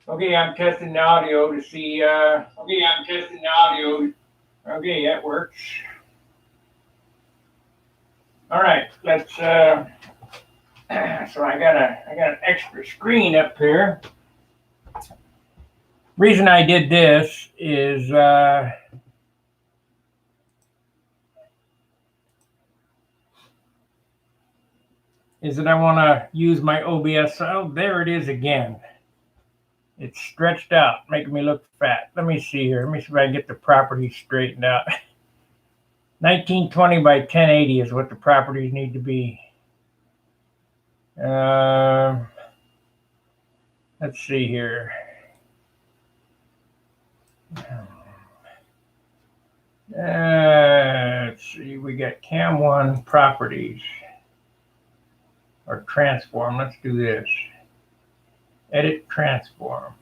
Okay, I'm testing the audio to see. Okay, I'm testing the audio. Okay, that works. All right, let's. So I got an extra screen up here. Reason I did this is that I want to use my OBS. Oh, there it is again. It's stretched out, making me look fat. Let me see here. Let me see if I can get the properties straightened out. 1920 by 1080 is what the properties need to be. Let's see here. Let's see. We got Cam 1 properties or transform. Let's do this. Edit transform.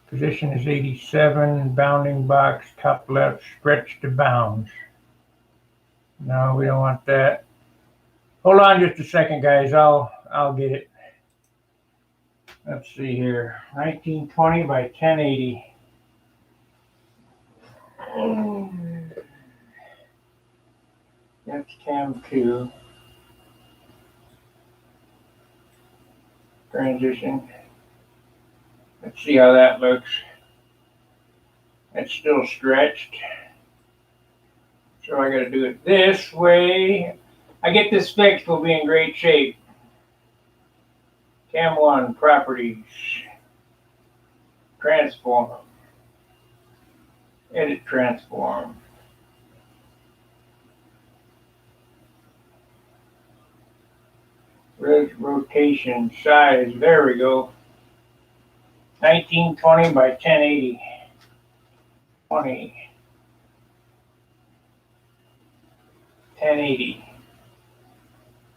Position is 87. Bounding box, top left, stretch to bounds. No, we don't want that. Hold on just a second, guys. I'll get it. Let's see here. 1920 by 1080. That's cam 2. Transition. Let's see how that looks. It's still stretched. So I gotta do it this way. I get this fixed, we'll be in great shape. Cam 1 properties. Transform. Edit transform. Rotation size. There we go. 1920 by 1080. 20. 1080.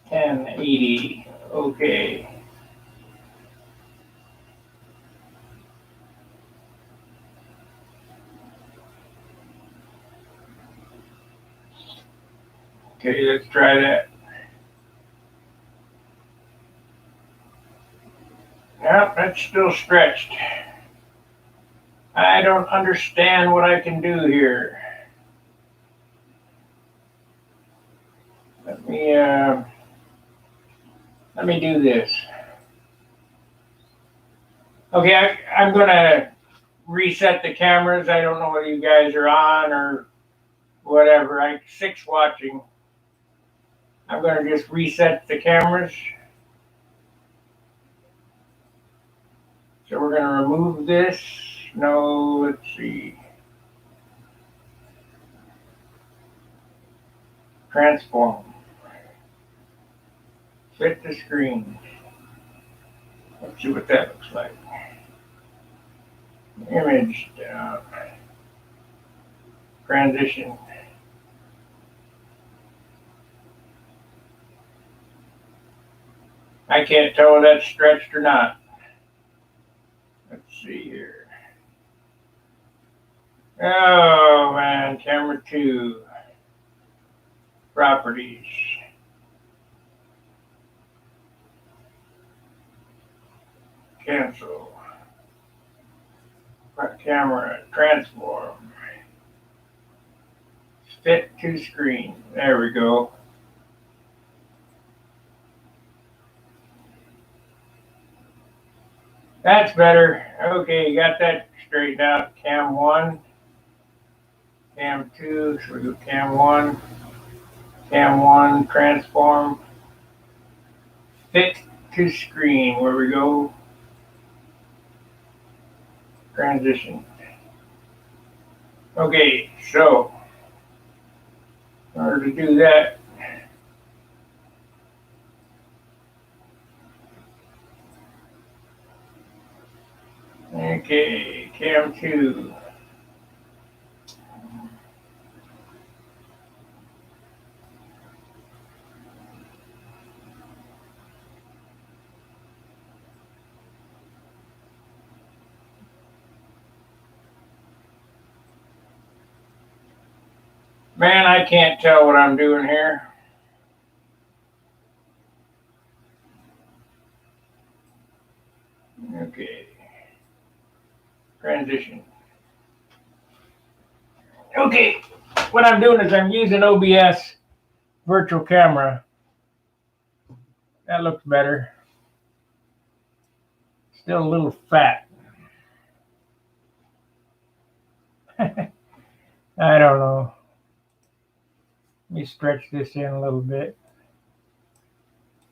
1080. Okay. Okay, let's try that. Nope, that's still stretched. I don't understand what I can do here. Let me do this. Okay, I'm gonna reset the cameras. I don't know whether you guys are on or whatever. I'm 6 watching. I'm gonna just reset the cameras. So we're gonna remove this. No, let's see. Transform. Fit the screen. Let's see what that looks like. Image down. Transition. I can't tell if that's stretched or not. Let's see here. Oh man, camera 2. Properties. Cancel. Camera, transform. Fit to screen. There we go. That's better. Okay, got that straightened out. Cam 1. Cam 2. So we go cam 1. Cam 1, transform. Fit to screen. Where we go. Transition. Okay, so in order to do that, okay, cam 2. Man, I can't tell what I'm doing here. transition. Okay, what I'm doing is I'm using OBS virtual camera. That looks better. Still a little fat. I don't know. Let me stretch this in a little bit.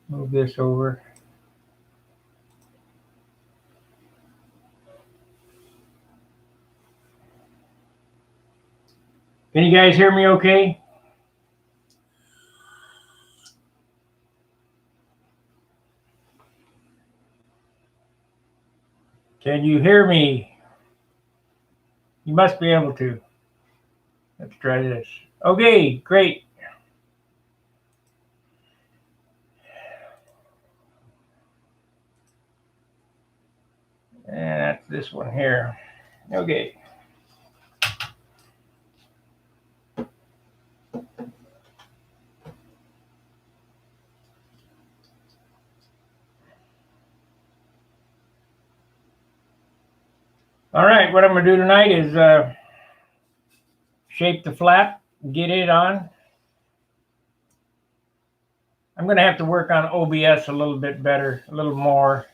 Move this over. Can you guys hear me okay? Can you hear me? You must be able to. Let's try this. Okay, great. And that's this one here. Okay. All right, what I'm going to do tonight is shape the flap, get it on. I'm going to have to work on OBS a little bit better, a little more,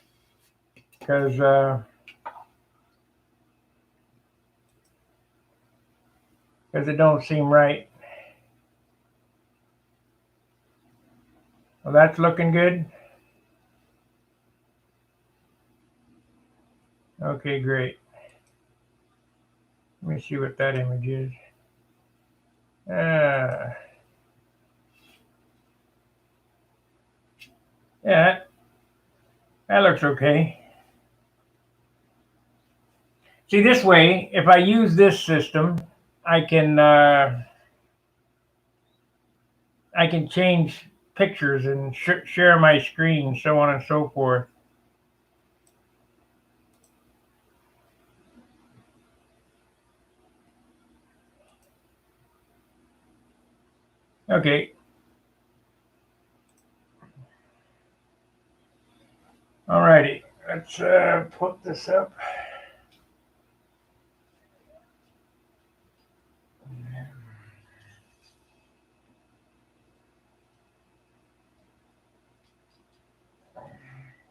because it don't seem right. Well, that's looking good. Okay, great. Let me see what that image is. Yeah, that looks okay. See, this way, if I use this system, I can change pictures and share my screen, so on and so forth. Okay. Alrighty, let's put this up.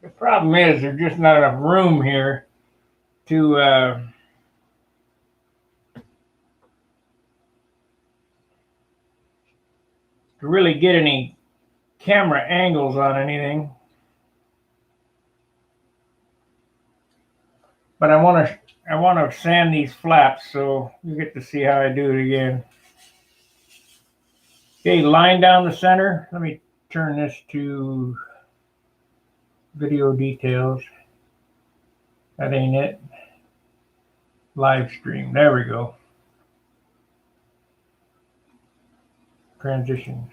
The problem is there's just not enough room here to really get any camera angles on anything. But I want to sand these flaps so you get to see how I do it again. Okay, line down the center. Let me turn this to video details. That ain't it. Live stream. There we go. Transition.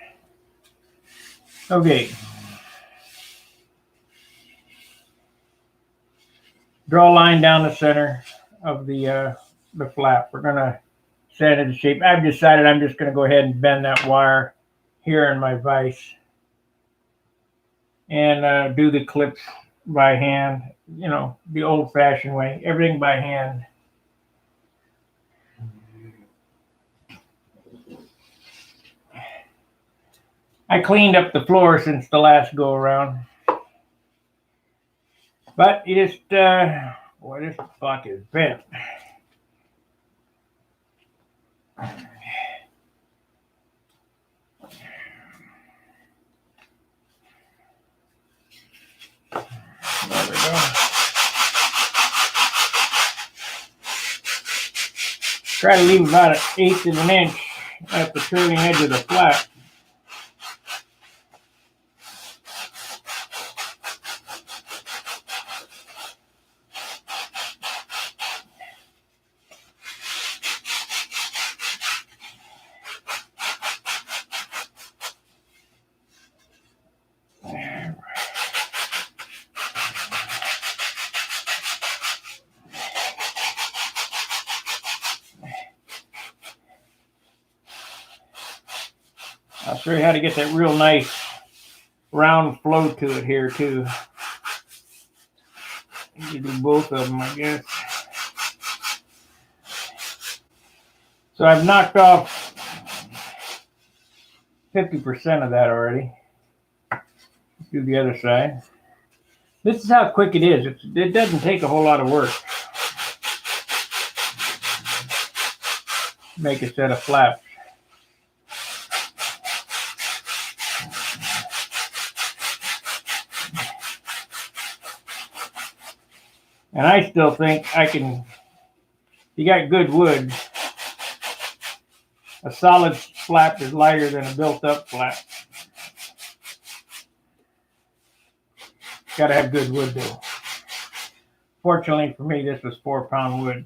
Okay. Draw a line down the center of the flap. We're gonna sand it to shape. I've decided I'm just gonna go ahead and bend that wire here in my vise and do the clips by hand. You know, the old-fashioned way. Everything by hand. I cleaned up the floor since the last go around. But you just, boy, this fuck is bent. There we go. Try to leave about 1/8 of an inch at the trailing edge of the flap. I'll show you how to get that real nice round flow to it here too. You can do both of them, I guess. So I've knocked off 50% of that already. Let's do the other side. This is how quick it is. It doesn't take a whole lot of work. Make a set of flaps. And I still think I can, you got good wood, a solid flap is lighter than a built-up flap. Got to have good wood though. Fortunately for me, this was 4-pound wood.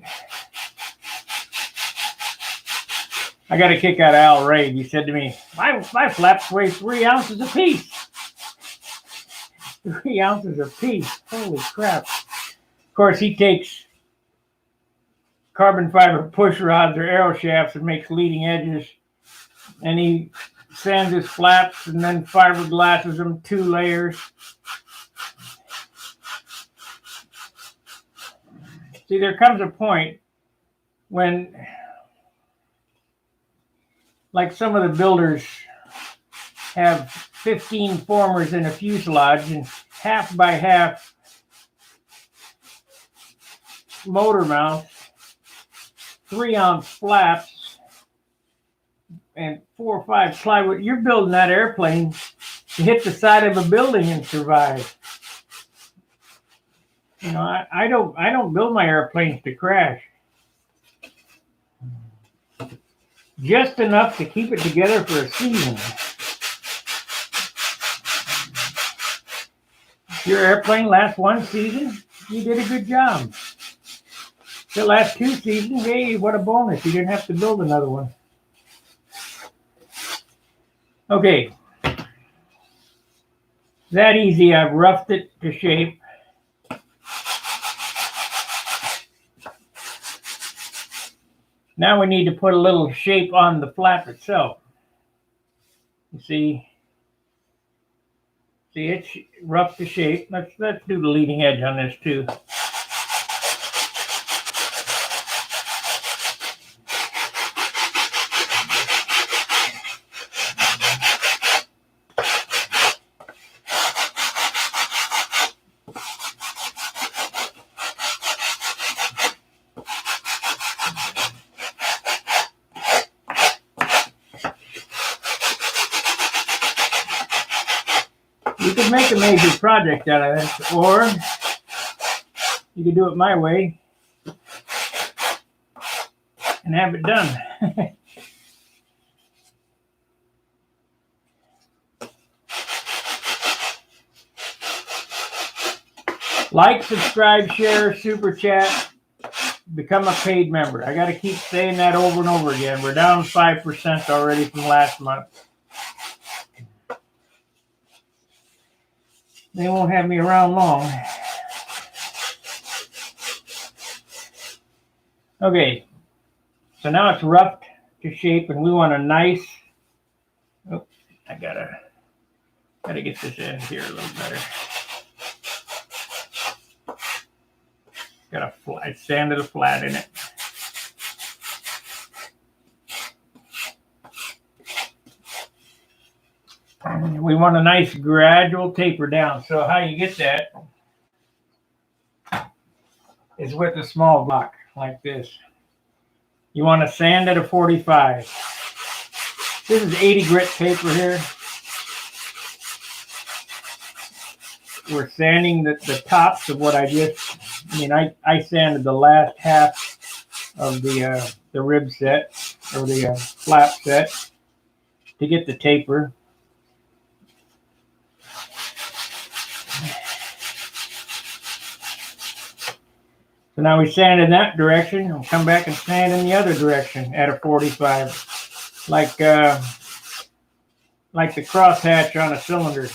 I got a kick out of Al Ray. He said to me, my flaps weigh 3 ounces apiece. 3 ounces apiece. Holy crap. Of course, he takes carbon fiber push rods or arrow shafts and makes leading edges. And he sands his flaps and then fiberglasses them 2 layers. See, there comes a point when, like some of the builders have 15 formers in a fuselage and half by half motor mounts, 3-ounce flaps, and 4 or 5 plywood. You're building that airplane to hit the side of a building and survive. You know, I don't build my airplanes to crash. Just enough to keep it together for a season. If your airplane lasts 1 season, you did a good job. If it lasts 2 seasons, hey, what a bonus. You didn't have to build another one. Okay. That easy. I've roughed it to shape. Now we need to put a little shape on the flap itself. You see it's rough to shape. Let's do the leading edge on this too. You could make a major project out of this, or you could do it my way and have it done. Like, subscribe, share, super chat, become a paid member. I got to keep saying that over and over again. We're down 5% already from last month. They won't have me around long. Okay, so now it's roughed to shape, and we want a nice. Oh, I gotta get this in here a little better. Got a flat, sanded a flat in it. We want a nice gradual taper down. So how you get that is with a small block like this. You want to sand at a 45. This is 80 grit paper here. We're sanding the tops of what I sanded the last half of the rib set or the flap set to get the taper. So now we sand in that direction, and come back and sand in the other direction at a 45, like the crosshatch on a cylinder.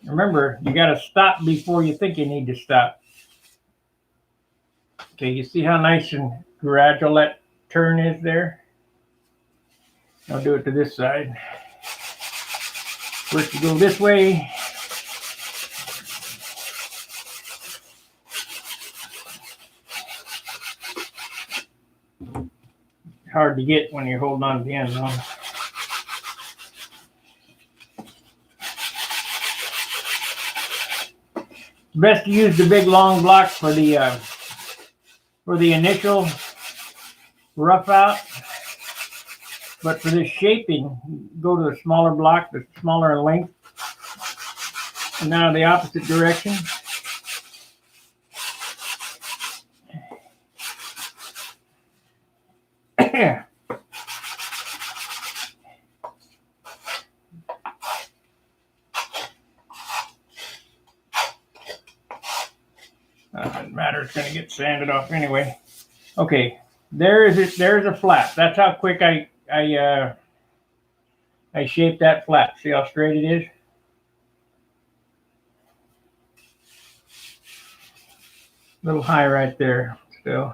Remember, you got to stop before you think you need to stop. Okay, you see how nice and gradual that turn is there? I'll do it to this side. First you go this way. Hard to get when you're holding on to the end though. Best to use the big long block for the initial rough out. But for this shaping, go to the smaller block, that's smaller in length. And now the opposite direction. Doesn't matter, it's going to get sanded off anyway. Okay, there's a flap. That's how quick I shaped that flap. See how straight it is? A little high right there still.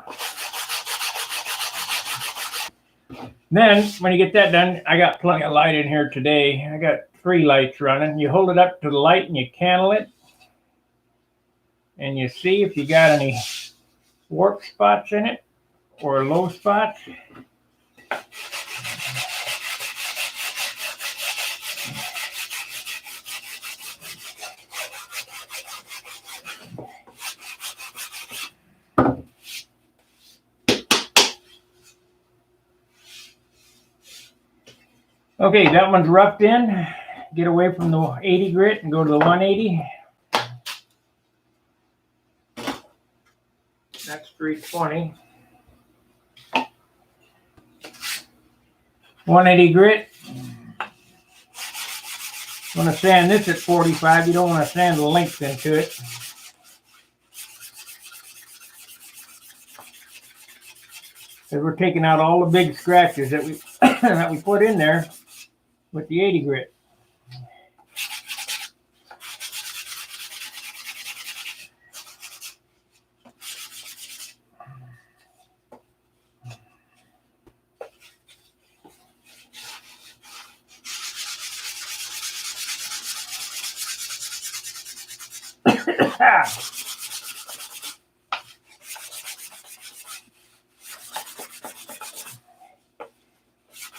Then when you get that done, I got plenty of light in here today. I got 3 lights running. You hold it up to the light and you candle it. And you see if you got any warp spots in it or low spots. Okay, that one's roughed in. Get away from the 80 grit and go to the 180. That's 320. 180 grit. You want to sand this at 45. You don't want to sand the length into it. Because we're taking out all the big scratches that we that we put in there with the 80 grit.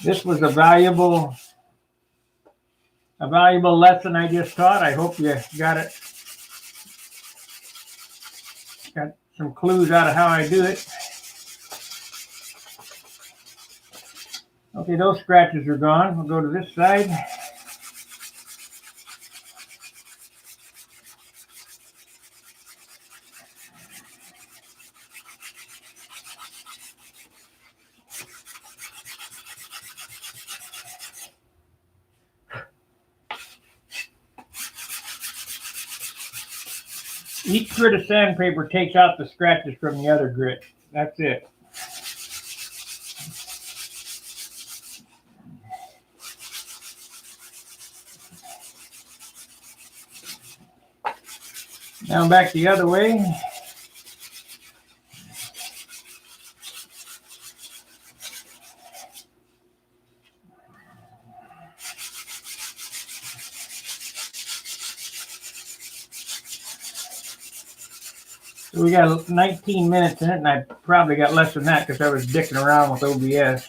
This was a valuable lesson I just taught. I hope you got some clues out of how I do it. Okay, those scratches are gone. We'll go to this side. Each grit of sandpaper takes out the scratches from the other grit. That's it. Now back the other way. So we got 19 minutes in it, and I probably got less than that because I was dicking around with OBS.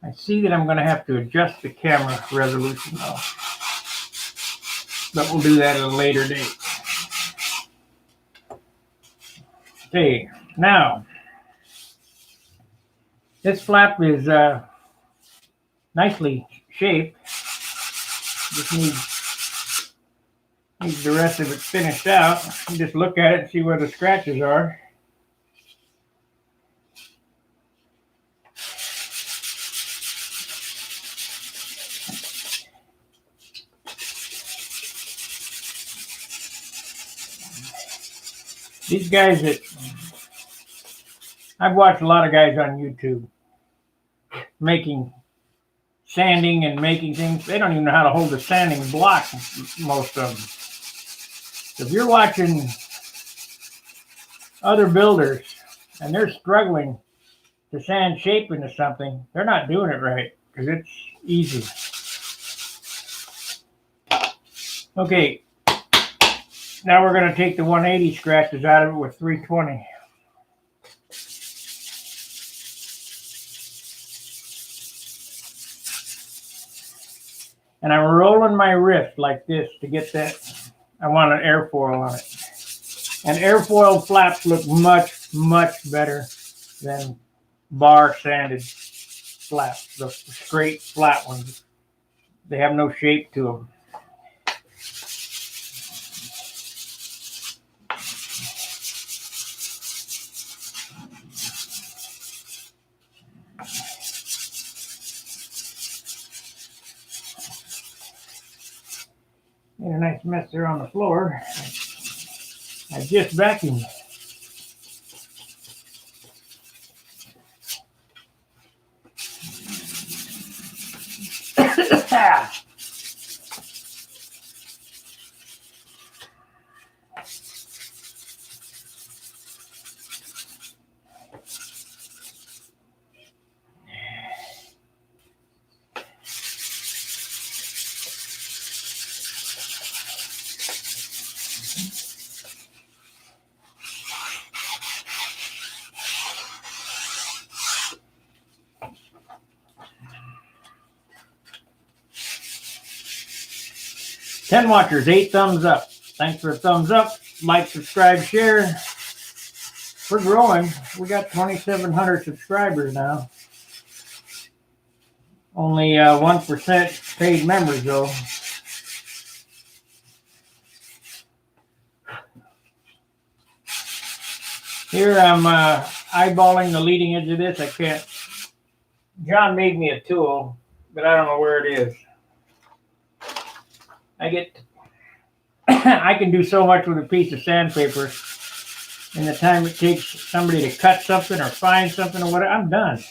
I see that I'm going to have to adjust the camera resolution though. But we'll do that at a later date. Okay, now this flap is nicely shaped. Just needs the rest of it finished out. You just look at it and see where the scratches are. These guys I've watched a lot of guys on YouTube sanding and making things. They don't even know how to hold a sanding block, most of them. So if you're watching other builders and they're struggling to sand shape into something, they're not doing it right because it's easy. Okay, now we're going to take the 180 scratches out of it with 320. And I'm rolling my wrist like this to get that. I want an airfoil on it. And airfoil flaps look much, much better than bar sanded flaps, the straight flat ones. They have no shape to them. Made a nice mess there on the floor. I just vacuumed. Ten watchers, 8 thumbs up. Thanks for a thumbs up. Like, subscribe, share. We're growing. We got 2,700 subscribers now. Only 1% paid members, though. Here I'm eyeballing the leading edge of this. I can't. John made me a tool, but I don't know where it is. I can do so much with a piece of sandpaper. In the time it takes somebody to cut something or find something or whatever, I'm done.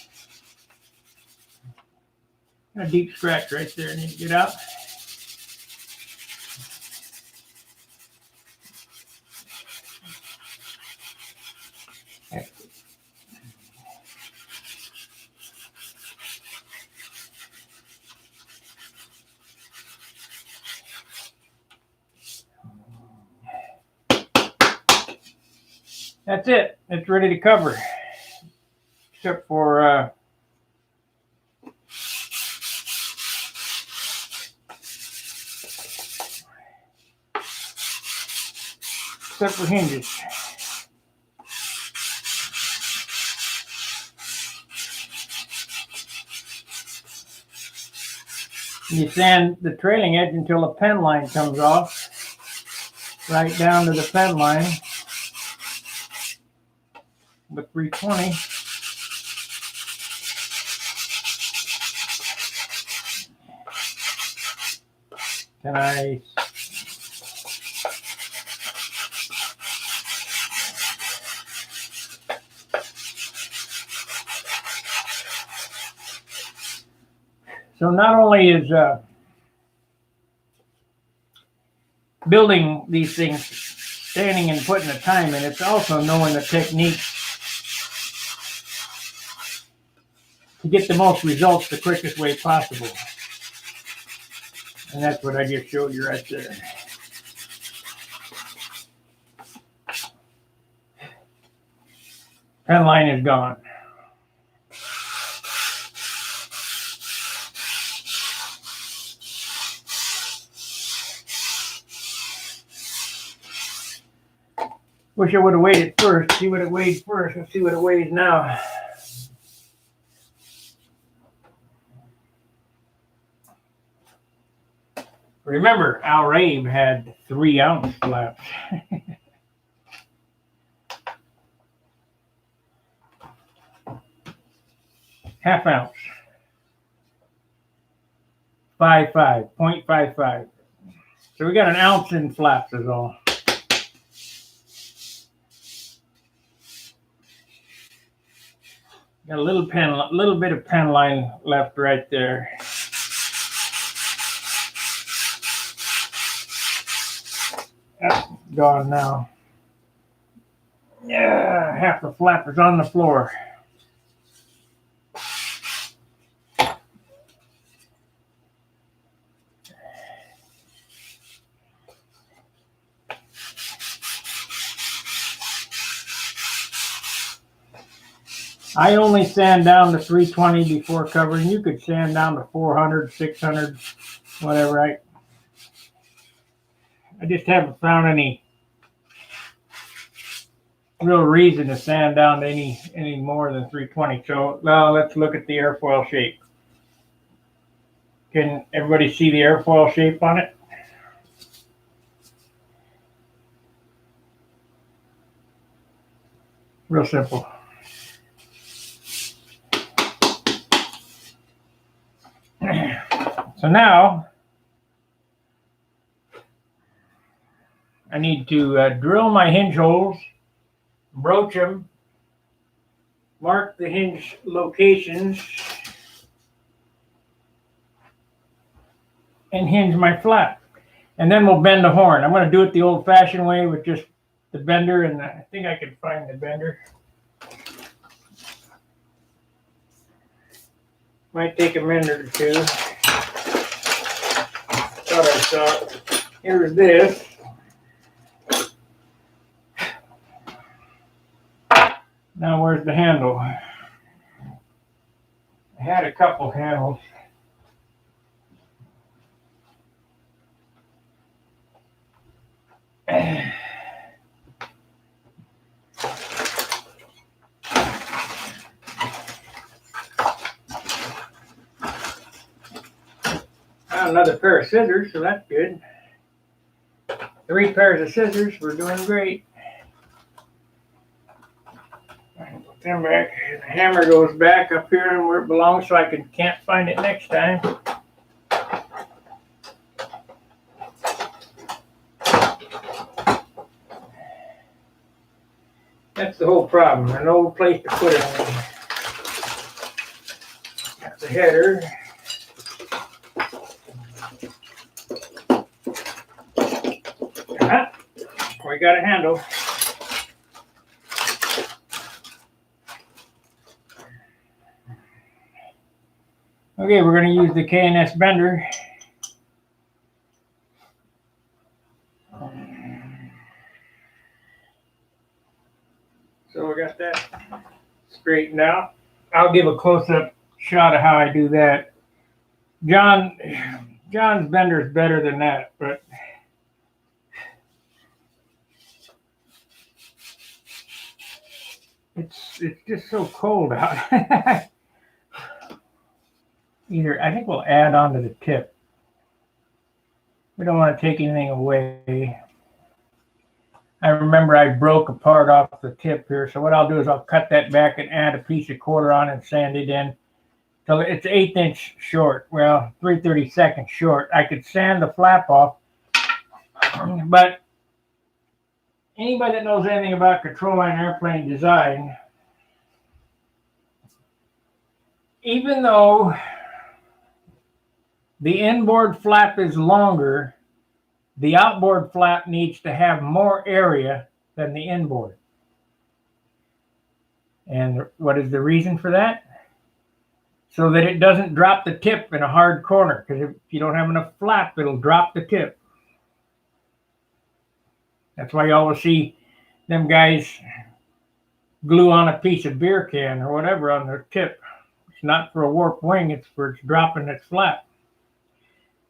Got a deep scratch right there. I need to get out. That's it. It's ready to cover. Except for hinges. You sand the trailing edge until the pen line comes off, right down to the pen line with 320. Can I? So not only is building these things, standing and putting the time in, it's also knowing the technique to get the most results the quickest way possible. And that's what I just showed you right there. Pen line is gone. Wish I would have waited first. See what it weighed first. Let's see what it weighs now. Remember, Al Rabe had 3-ounce flaps. Half ounce. 0.55. So we got an ounce in flaps is all. Got a little bit of pen line left right there. That's gone now. Yeah, half the flap is on the floor. I only sand down to 320 before covering. You could sand down to 400, 600, whatever. I just haven't found any real reason to sand down to any more than 320. So now let's look at the airfoil shape. Can everybody see the airfoil shape on it? Real simple. So now I need to drill my hinge holes, broach them, mark the hinge locations, and hinge my flap. And then we'll bend the horn. I'm going to do it the old-fashioned way with just the bender, and I think I can find the bender. Might take a minute or two. Thought I saw it. Here's this. Now where's the handle? I had a couple handles. Another pair of scissors, so that's good. 3 pairs of scissors, we're doing great. Put them back. The hammer goes back up here and where it belongs so I can't find it next time. That's the whole problem. There's no place to put it. Got the header. We got a handle. Okay, we're going to use the K&S bender. So we got that straightened out. I'll give a close-up shot of how I do that. John's bender is better than that, but it's just so cold out. I think we'll add on to the tip. We don't want to take anything away. I remember I broke a part off the tip here, so what I'll do is I'll cut that back and add a piece of quarter on and sand it in till it's 1/8 inch short. Well, 3/32 short. I could sand the flap off, but anybody that knows anything about control line airplane design, even though the inboard flap is longer, the outboard flap needs to have more area than the inboard. And what is the reason for that? So that it doesn't drop the tip in a hard corner, because if you don't have enough flap, it'll drop the tip. That's why you always see them guys glue on a piece of beer can or whatever on their tip. It's not for a warped wing, it's for it's dropping its flap.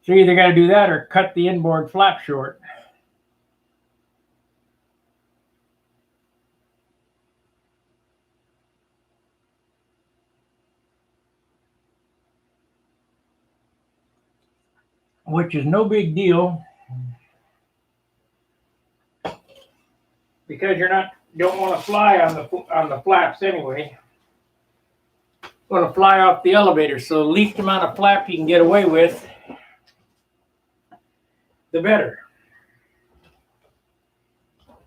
So you either got to do that or cut the inboard flap short. Which is no big deal, because don't want to fly on the flaps anyway. You want to fly off the elevator, so the least amount of flap you can get away with, the better.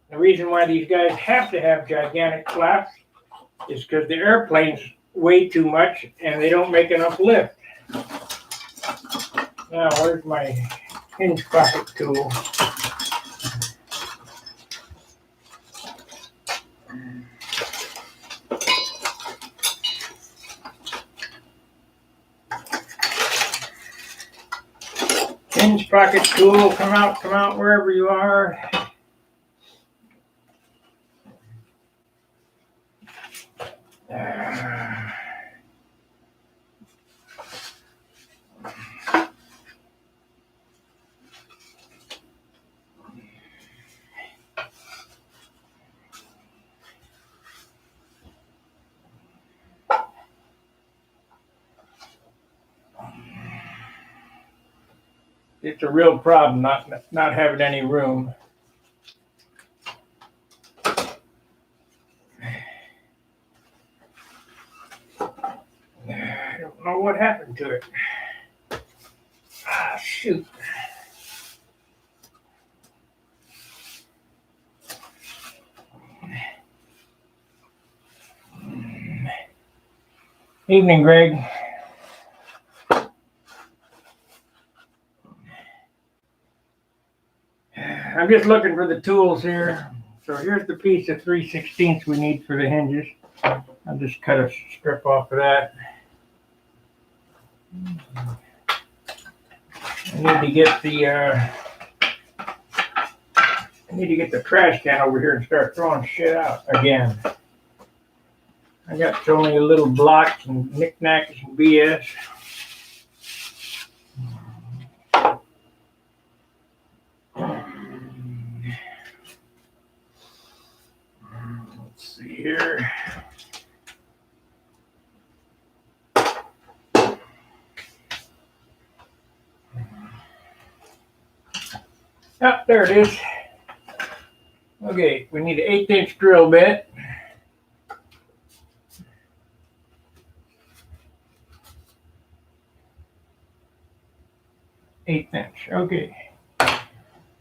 The reason why these guys have to have gigantic flaps is because the airplanes weigh too much and they don't make enough lift. Now, where's my hinge pocket tool? Hinge pocket tool, come out wherever you are. it's a real problem not having any room. I don't know what happened to it. Ah, shoot. Evening, Greg. I'm just looking for the tools here. So here's the piece of 3/16 we need for the hinges. I'll just cut a strip off of that. I need to get the trash can over here and start throwing shit out again. I got so many little blocks and knickknacks and BS. Let's see here. Oh, there it is. Okay, we need an 1/8" drill bit. Eighth inch. Okay.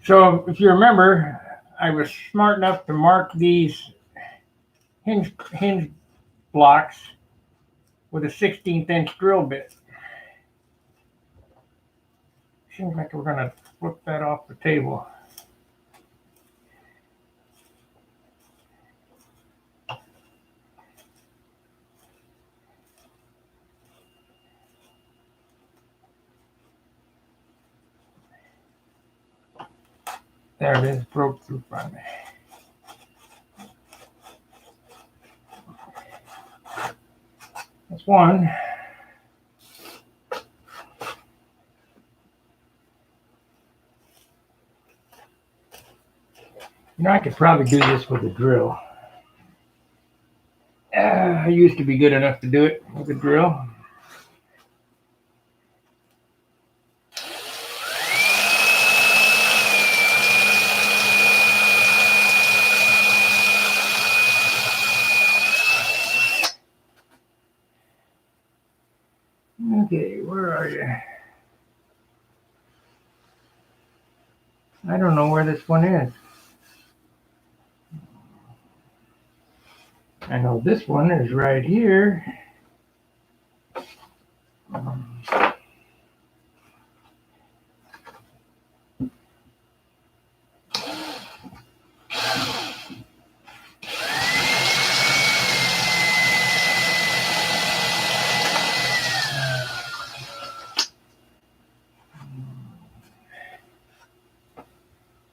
So if you remember, I was smart enough to mark these hinge blocks with a 1/16" drill bit. Seems like we're gonna flip that off the table. There it is, broke through finally. That's one. You know, I could probably do this with a drill. I used to be good enough to do it with a drill. Okay, where are you? I don't know where this one is. I know this one is right here.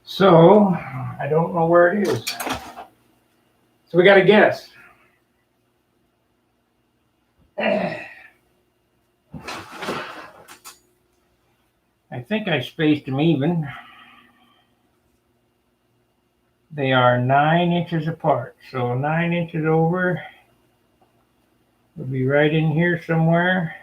So, I don't know where it is. So we got to guess. I think I spaced them even. They are 9 inches apart. So 9 inches over will be right in here somewhere.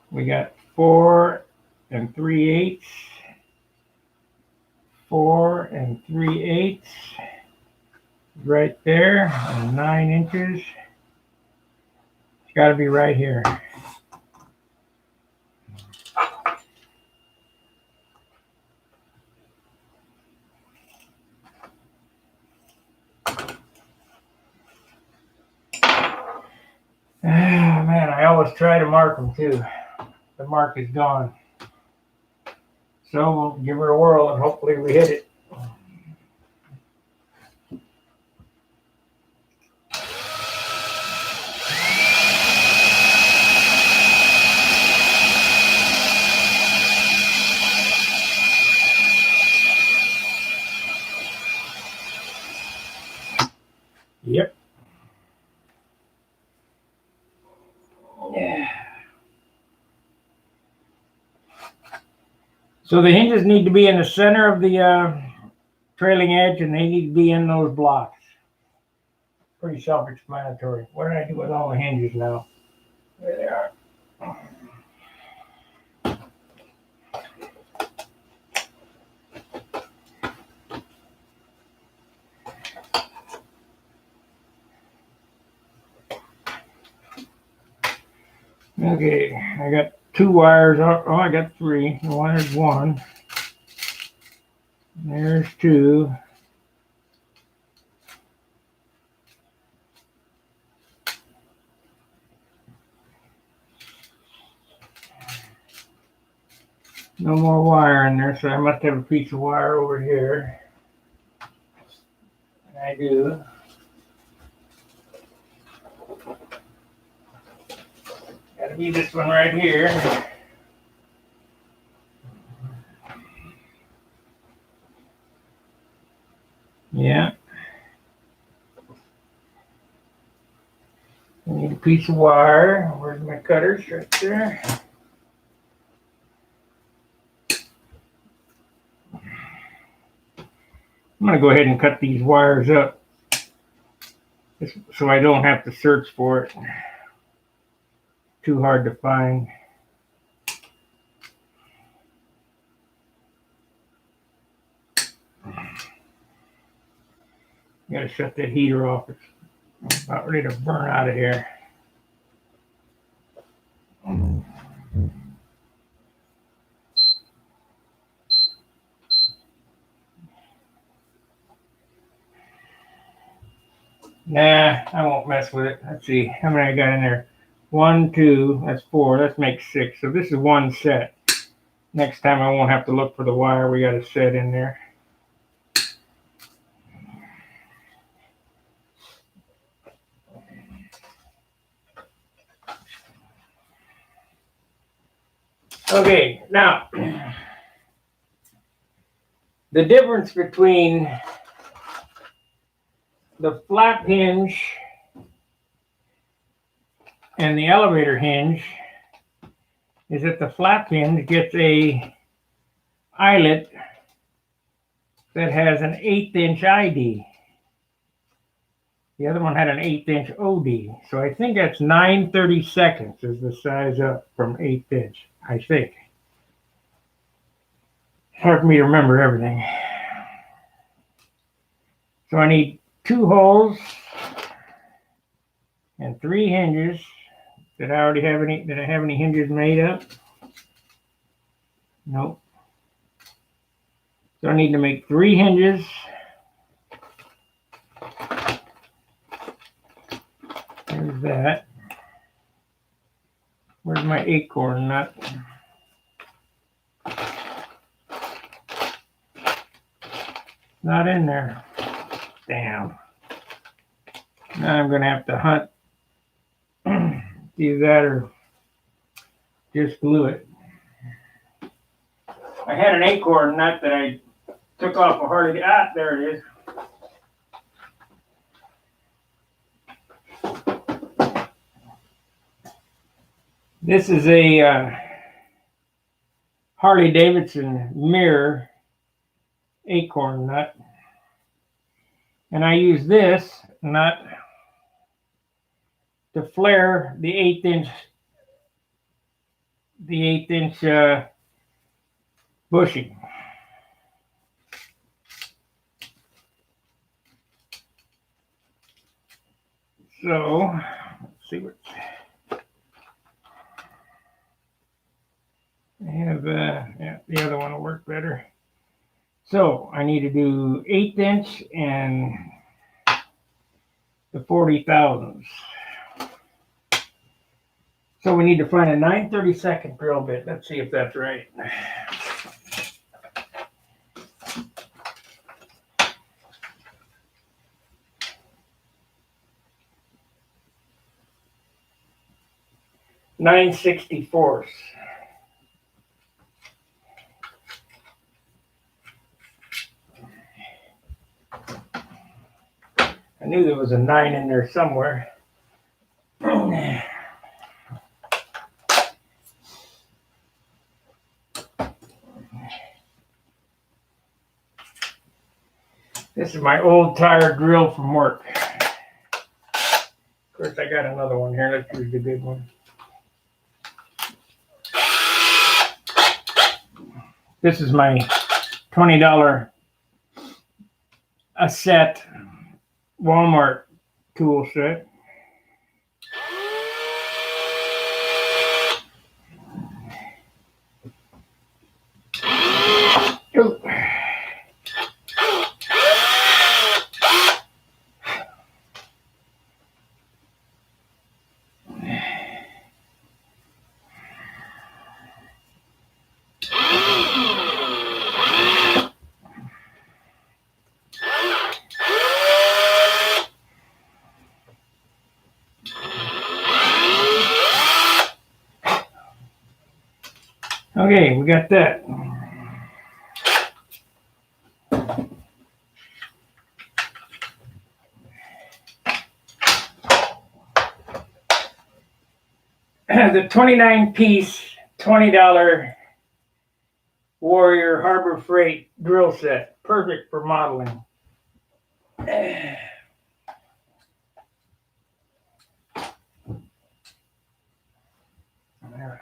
We got 4 3/8. 4 3/8 right there, and 9 inches. It's got to be right here. Man, I always try to mark them too. The mark is gone. So we'll give her a whirl and hopefully we hit it. Yep. Yeah. So the hinges need to be in the center of the trailing edge, and they need to be in those blocks. Pretty self-explanatory. What did I do with all the hinges now? There they are. Okay, I got 2 wires. Oh, I got 3. There's 1. There's 2. No more wire in there, so I must have a piece of wire over here. I do. Gotta be this one right here. Yeah. I need a piece of wire. Where's my cutters? Right there. I'm going to go ahead and cut these wires up so I don't have to search for it. Too hard to find. Got to shut that heater off. It's about ready to burn out of here. Nah, I won't mess with it. Let's see how many I got in there. 1, 2, that's 4. That makes 6. So this is 1 set. Next time I won't have to look for the wire we got a set in there. Okay, now the difference between the flap hinge and the elevator hinge is that the flap hinge gets a eyelet that has an 1/8 inch ID. The other one had an 1/8 inch OD. So I think that's 9/32 is the size up from 1/8 inch, I think. It's hard for me to remember everything. So I need 2 holes and 3 hinges. Did I already have any? Did I have any hinges made up? Nope. So I need to make 3 hinges. There's that. Where's my acorn nut? Not in there. Damn. Now I'm going to have to hunt. Either that or just glue it. I had an acorn nut that I took off a Harley. Ah, there it is. This is a Harley Davidson mirror acorn nut. And I use this nut to flare the 1/8 inch bushing. So let's see what I have. Yeah, the other one will work better. So I need to do 1/8 inch and the 40,000ths. So we need to find a 9/32 drill bit. Let's see if that's right. (9/64). I knew there was a 9 in there somewhere. This is my old tire drill from work. Of course, I got another one here. Let's use the big one. This is my $20 a set Walmart tool set. Ooh. Okay, we got that. The 29-piece, $20 Warrior Harbor Freight drill set. Perfect for modeling.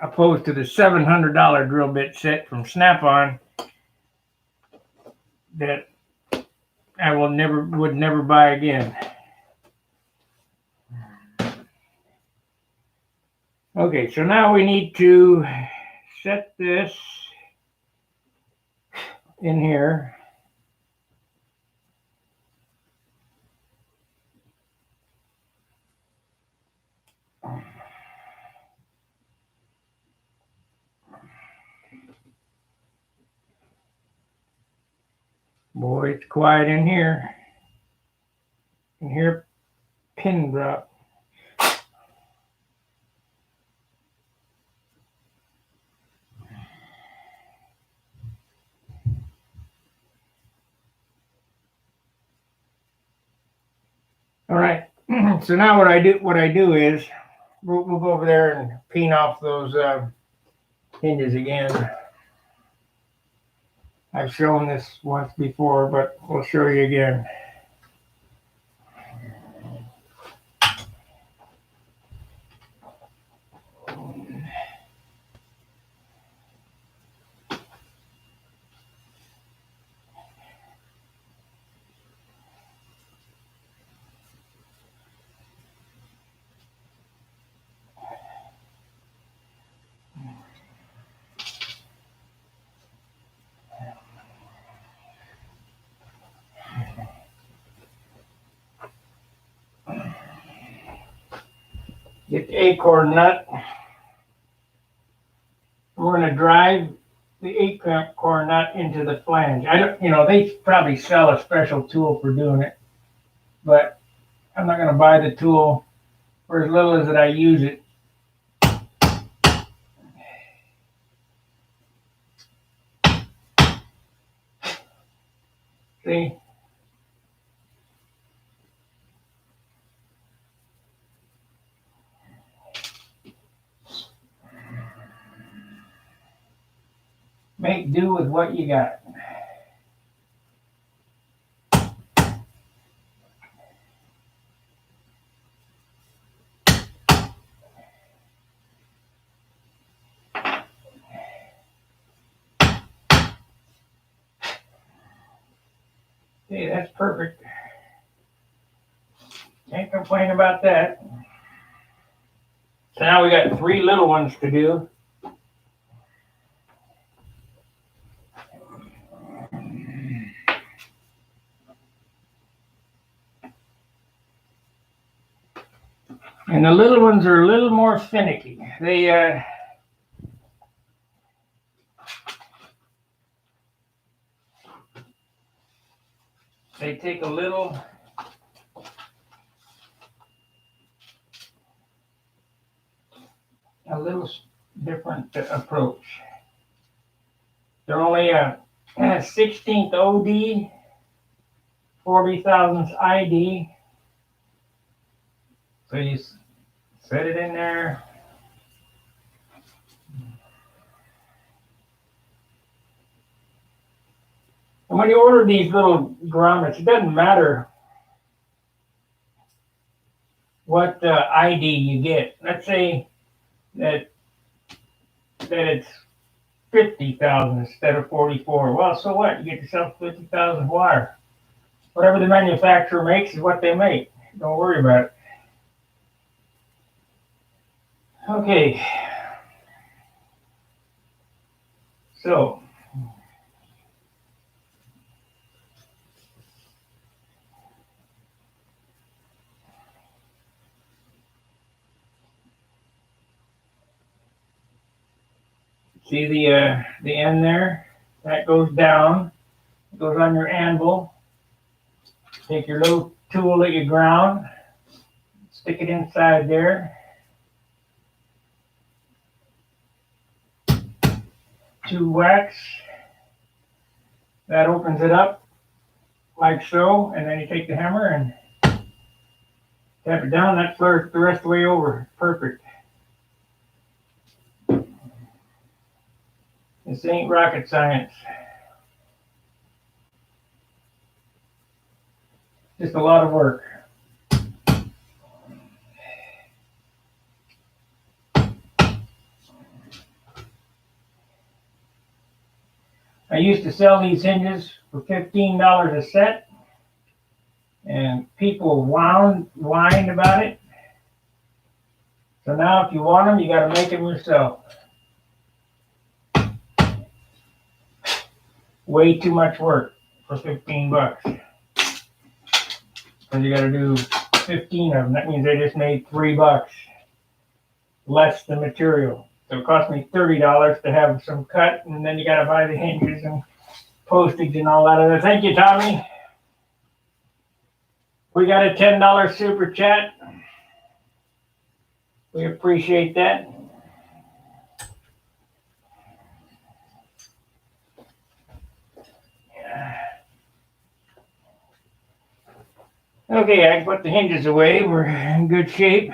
Opposed to the $700 drill bit set from Snap-on that I would never buy again. Okay, so now we need to set this in here. Boy, it's quiet in here. You can hear a pin drop. All right. So now what I do is we'll go over there and peen off those hinges again. I've shown this once before, but we'll show you again. Get the acorn nut. We're going to drive the acorn nut into the flange. They probably sell a special tool for doing it, but I'm not going to buy the tool for as little as that I use it. See? Make do with what you got. Okay, that's perfect. Can't complain about that. So now we got 3 little ones to do. And the little ones are a little more finicky. They take a little different approach. They're only a 16th OD, 40 thousandths ID. So you set it in there. And when you order these little grommets, it doesn't matter what ID you get. Let's say that it's 50,000 instead of 44. Well, so what? You get yourself 50,000 wire. Whatever the manufacturer makes is what they make. Don't worry about it. Okay. So, see the end there? That goes down. It goes on your anvil. Take your little tool that you ground, stick it inside there. Two whacks. That opens it up like so, and then you take the hammer and tap it down. That flares the rest of the way over. Perfect. This ain't rocket science. Just a lot of work. I used to sell these hinges for $15 a set, and people whined about it. So now if you want them, you got to make them yourself. Way too much work for 15 bucks. Because you got to do 15 of them. That means they just made $3 less the material. So it cost me $30 to have some cut, and then you got to buy the hinges and postage and all that other. Thank you, Tommy. We got a $10 super chat. We appreciate that. Okay, I put the hinges away. We're in good shape.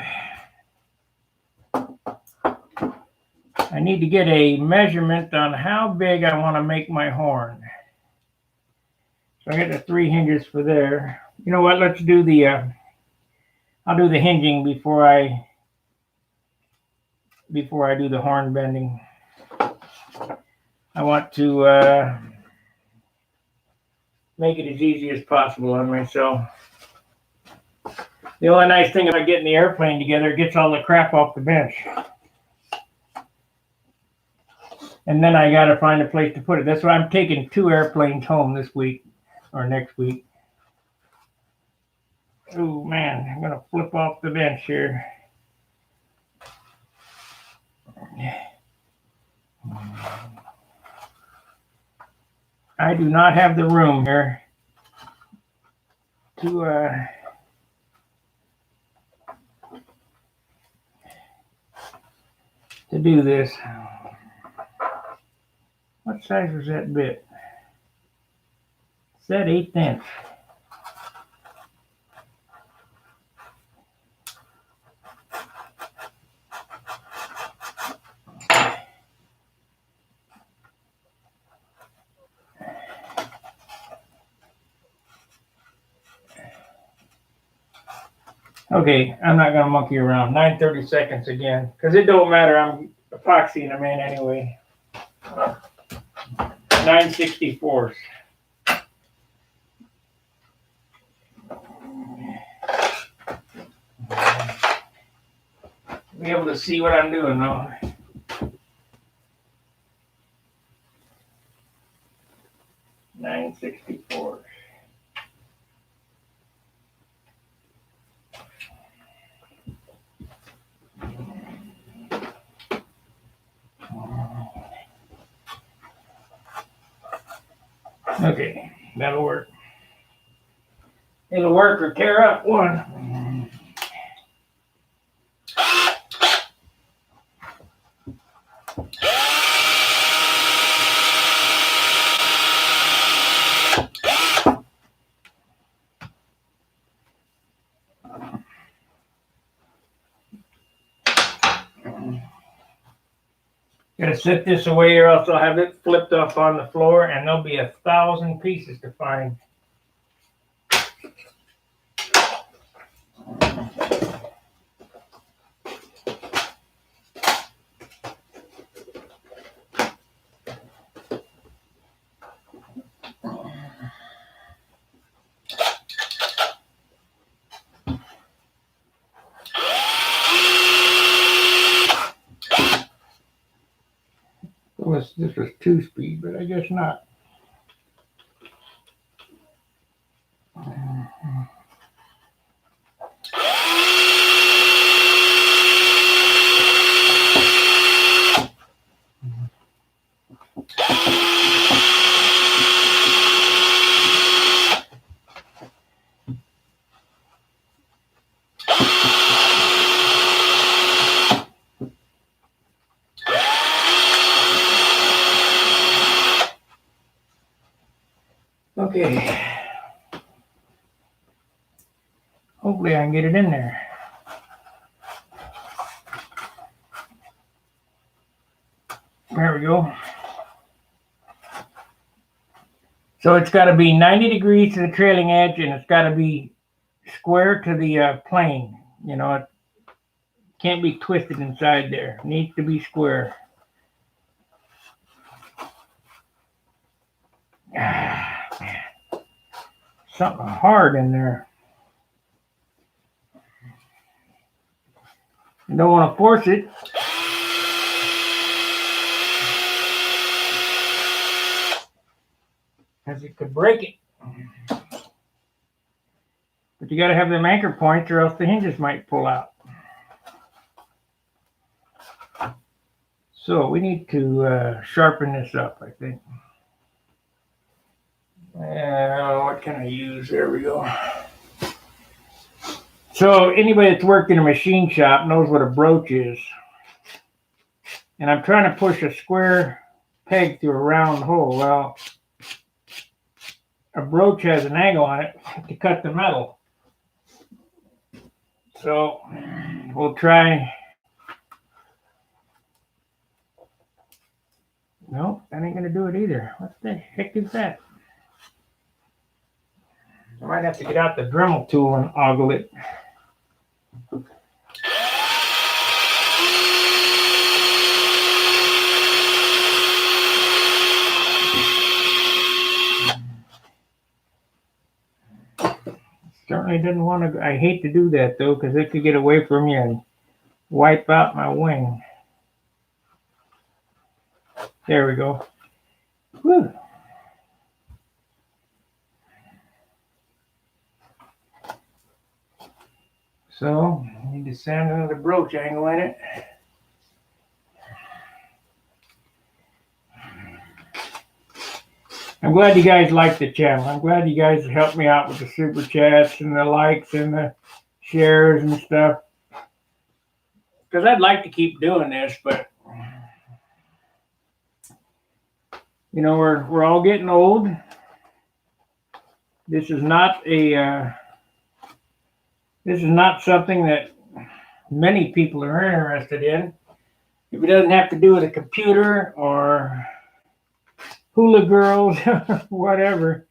I need to get a measurement on how big I want to make my horn. So I got the 3 hinges for there. You know what? Let's do the. I'll do the hinging before I do the horn bending. I want to make it as easy as possible on myself. The only nice thing about getting the airplane together, it gets all the crap off the bench. And then I got to find a place to put it. That's why I'm taking 2 airplanes home this week or next week. Oh man, I'm going to flip off the bench here. I do not have the room here to do this. What size was that bit? It's that 1/8 inch. Okay, I'm not gonna monkey around. 9:30 seconds again, because it don't matter. I'm epoxying them in anyway. 9/64. Be able to see what I'm doing though. .964. Okay, that'll work. It'll work or tear up one. Gotta set this away or else I'll have it flipped off on the floor and there'll be 1,000 pieces to find. this was 2-speed, but I guess not. Okay. Hopefully I can get it in there. There we go. So it's got to be 90 degrees to the trailing edge, and it's got to be square to the plane. You know, it can't be twisted inside there. It needs to be square. Ah, man. Something hard in there. You don't want to force it. Because it could break it. But you got to have them anchor points or else the hinges might pull out. So we need to sharpen this up, I think. What can I use? There we go. So anybody that's worked in a machine shop knows what a broach is. And I'm trying to push a square peg through a round hole. Well, a broach has an angle on it to cut the metal. So we'll try. Nope, that ain't gonna do it either. What the heck is that? I might have to get out the Dremel tool and ogle it. Certainly didn't want to. I hate to do that though, because it could get away from you and wipe out my wing. There we go. Whew. So, I need to sand another broach angle in it. I'm glad you guys like the channel. I'm glad you guys helped me out with the super chats and the likes and the shares and stuff. Because I'd like to keep doing this, but you know, we're all getting old. This is not something that many people are interested in. If it doesn't have to do with a computer or hula girls, whatever.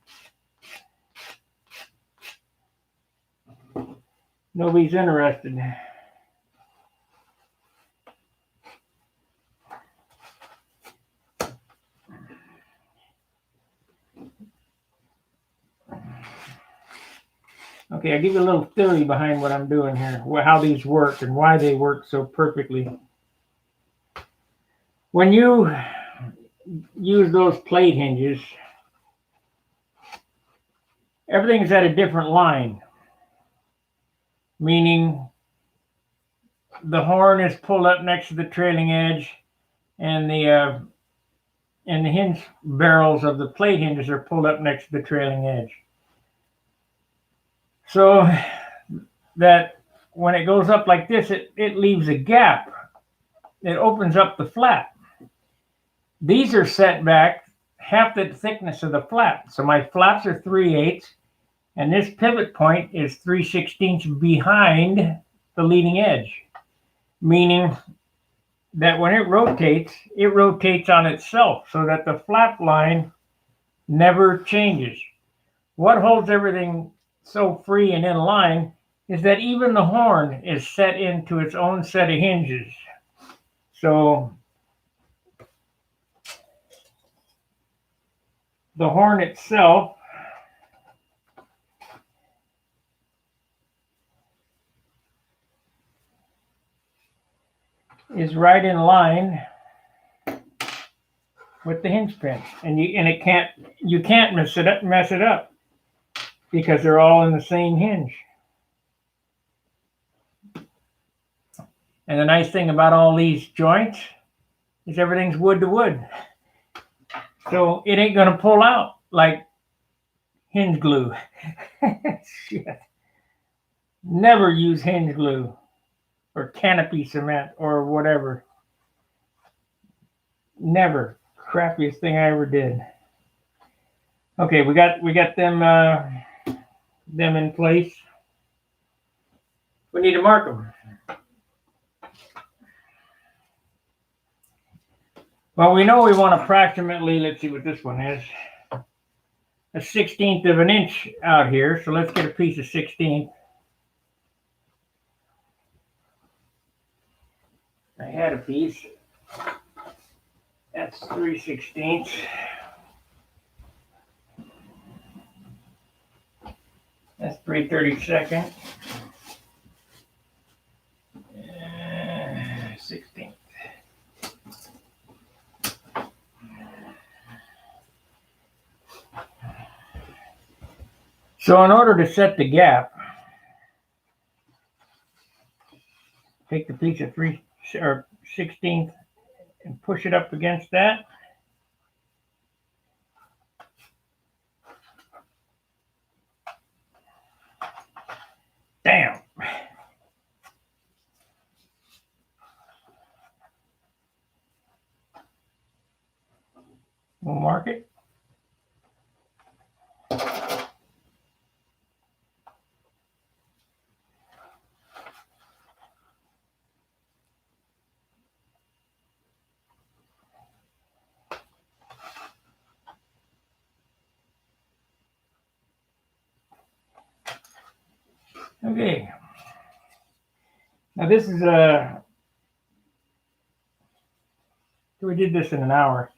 Nobody's interested. Okay, I'll give you a little theory behind what I'm doing here, how these work and why they work so perfectly. When you use those plate hinges, everything's at a different line, meaning the horn is pulled up next to the trailing edge, and the hinge barrels of the plate hinges are pulled up next to the trailing edge. So that when it goes up like this, it leaves a gap. It opens up the flap. These are set back half the thickness of the flap. So my flaps are 3/8, and this pivot point is 3/16 behind the leading edge, meaning that when it rotates on itself so that the flap line never changes. What holds everything so free and in line is that even the horn is set into its own set of hinges. So the horn itself is right in line with the hinge pin, and you can't mess it up because they're all in the same hinge. And the nice thing about all these joints is everything's wood to wood, so it ain't gonna pull out like hinge glue. Shit. Never use hinge glue or canopy cement or whatever. Never. Crappiest thing I ever did. Okay, we got them in place. We need to mark them. Well, we know we want approximately, let's see what this one is, a 1/16 of an inch out here. So let's get a piece of 1/16. I had a piece. That's 3/16. That's 3/32. 16. So in order to set the gap, take the piece of 3/16 and push it up against that. Damn. We'll mark it. Okay. Now this is we did this in an hour.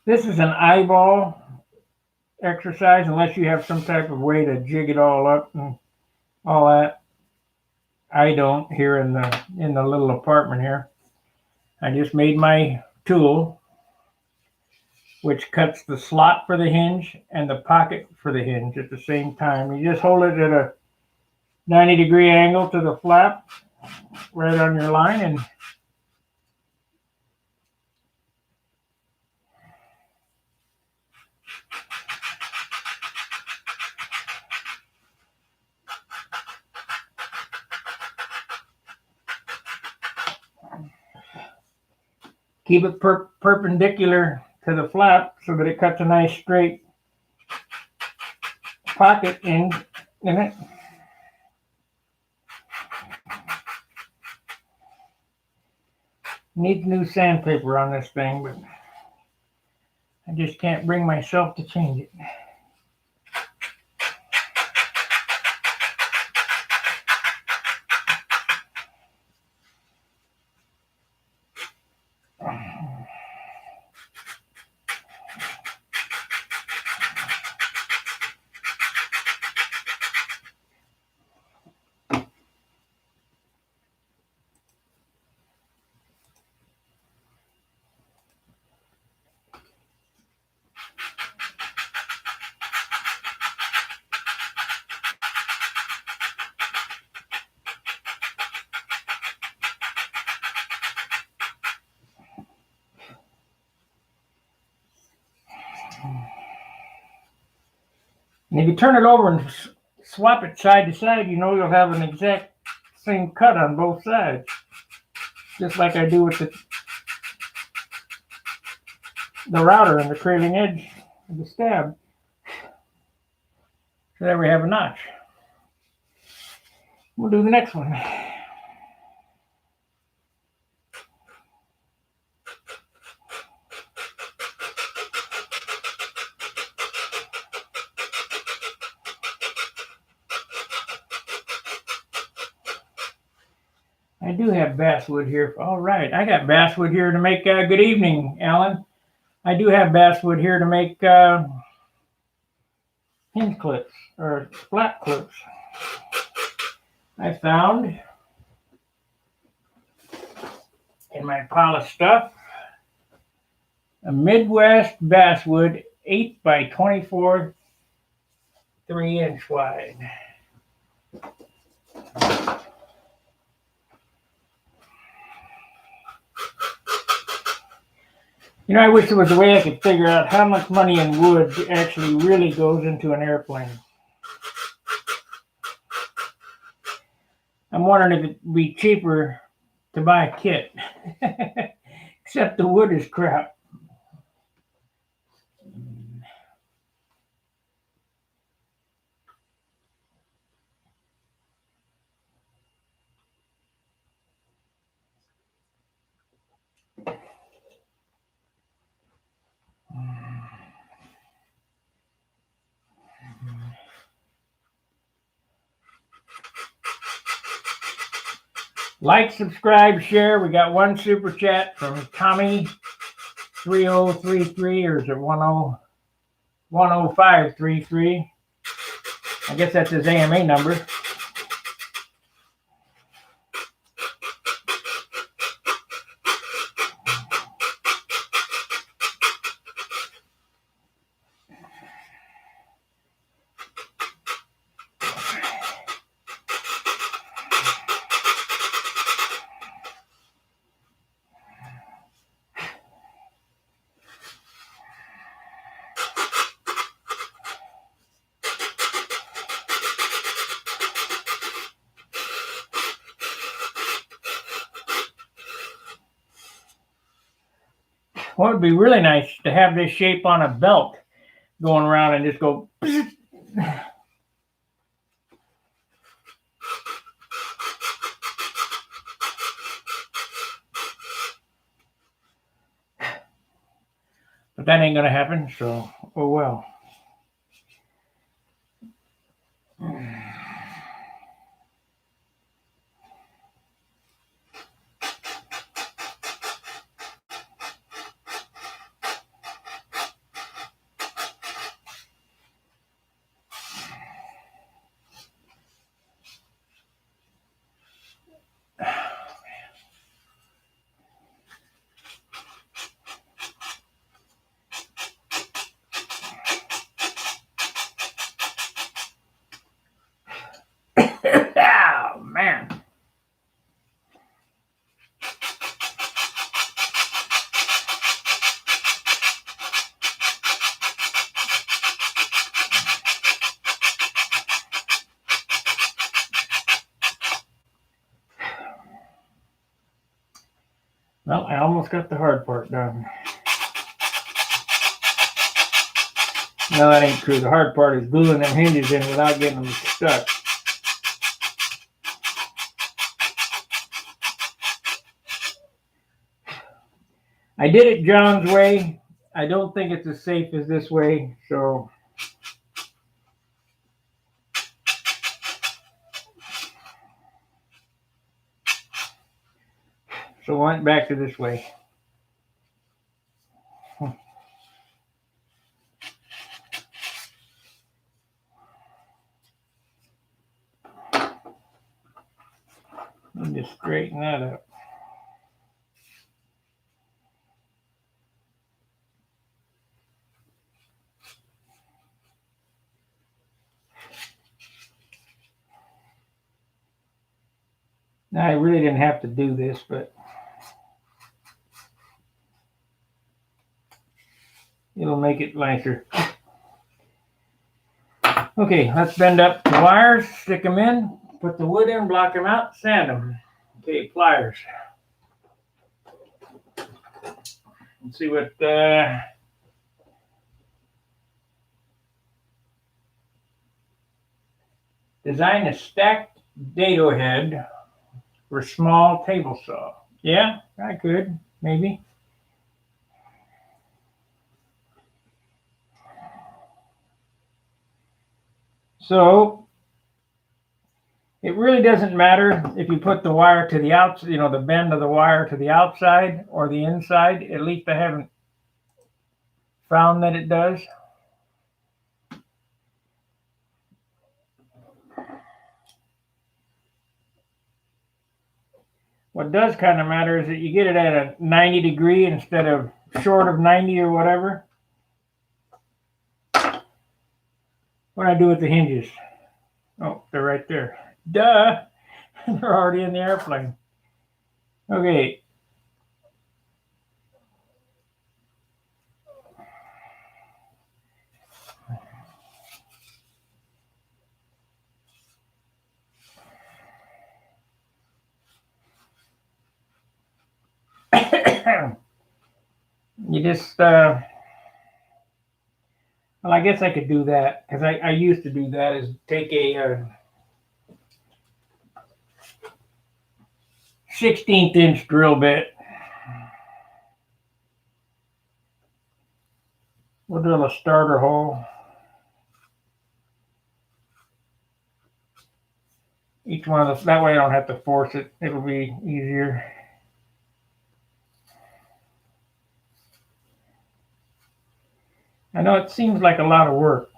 This is an eyeball exercise unless you have some type of way to jig it all up and all that. I don't here in the little apartment here. I just made my tool, which cuts the slot for the hinge and the pocket for the hinge at the same time. You just hold it at a 90-degree angle to the flap right on your line, and keep it perpendicular to the flap so that it cuts a nice straight pocket in it. Needs new sandpaper on this thing, but I just can't bring myself to change it. And if you turn it over and swap it side to side, you know you'll have an exact same cut on both sides. Just like I do with the router and the trailing edge of the stab. So there we have a notch. We'll do the next one. I do have basswood here. All right, I got basswood here to make. Good evening, Alan. I do have basswood here to make hinge clips or flap clips. I found in my pile of stuff A Midwest basswood 8 by 24, 3-inch wide. You know, I wish there was a way I could figure out how much money in wood actually really goes into an airplane. I'm wondering if it'd be cheaper to buy a kit. Except the wood is crap. Like, subscribe, share. We got one super chat from Tommy 3033, or is it 10533? I guess that's his AMA number. What would be really nice to have this shape on a belt going around and just go. But that ain't gonna happen, so oh well. Oh man. Well, I almost got the hard part done. No, that ain't true. The hard part is gluing them hinges in without getting them stuck. I did it John's way. I don't think it's as safe as this way, so I went back to this way. Let me just straighten that up. Now, I really didn't have to do this, but it'll make it nicer. Okay, let's bend up the wires, stick them in, put the wood in, block them out, sand them. Okay, pliers. Let's see what design a stacked dado head for small table saw. Yeah, I could, maybe. So it really doesn't matter if you put the wire to the outside, you know, the bend of the wire to the outside or the inside. At least I haven't found that it does. What does kind of matter is that you get it at a 90 degree instead of short of 90 or whatever. What do I do with the hinges? Oh, they're right there. Duh! They're already in the airplane. Okay. You just, well, I guess I could do that because I used to do that is take a 16th inch drill bit. We'll drill a starter hole. Each one of those, that way I don't have to force it. It'll be easier. I know it seems like a lot of work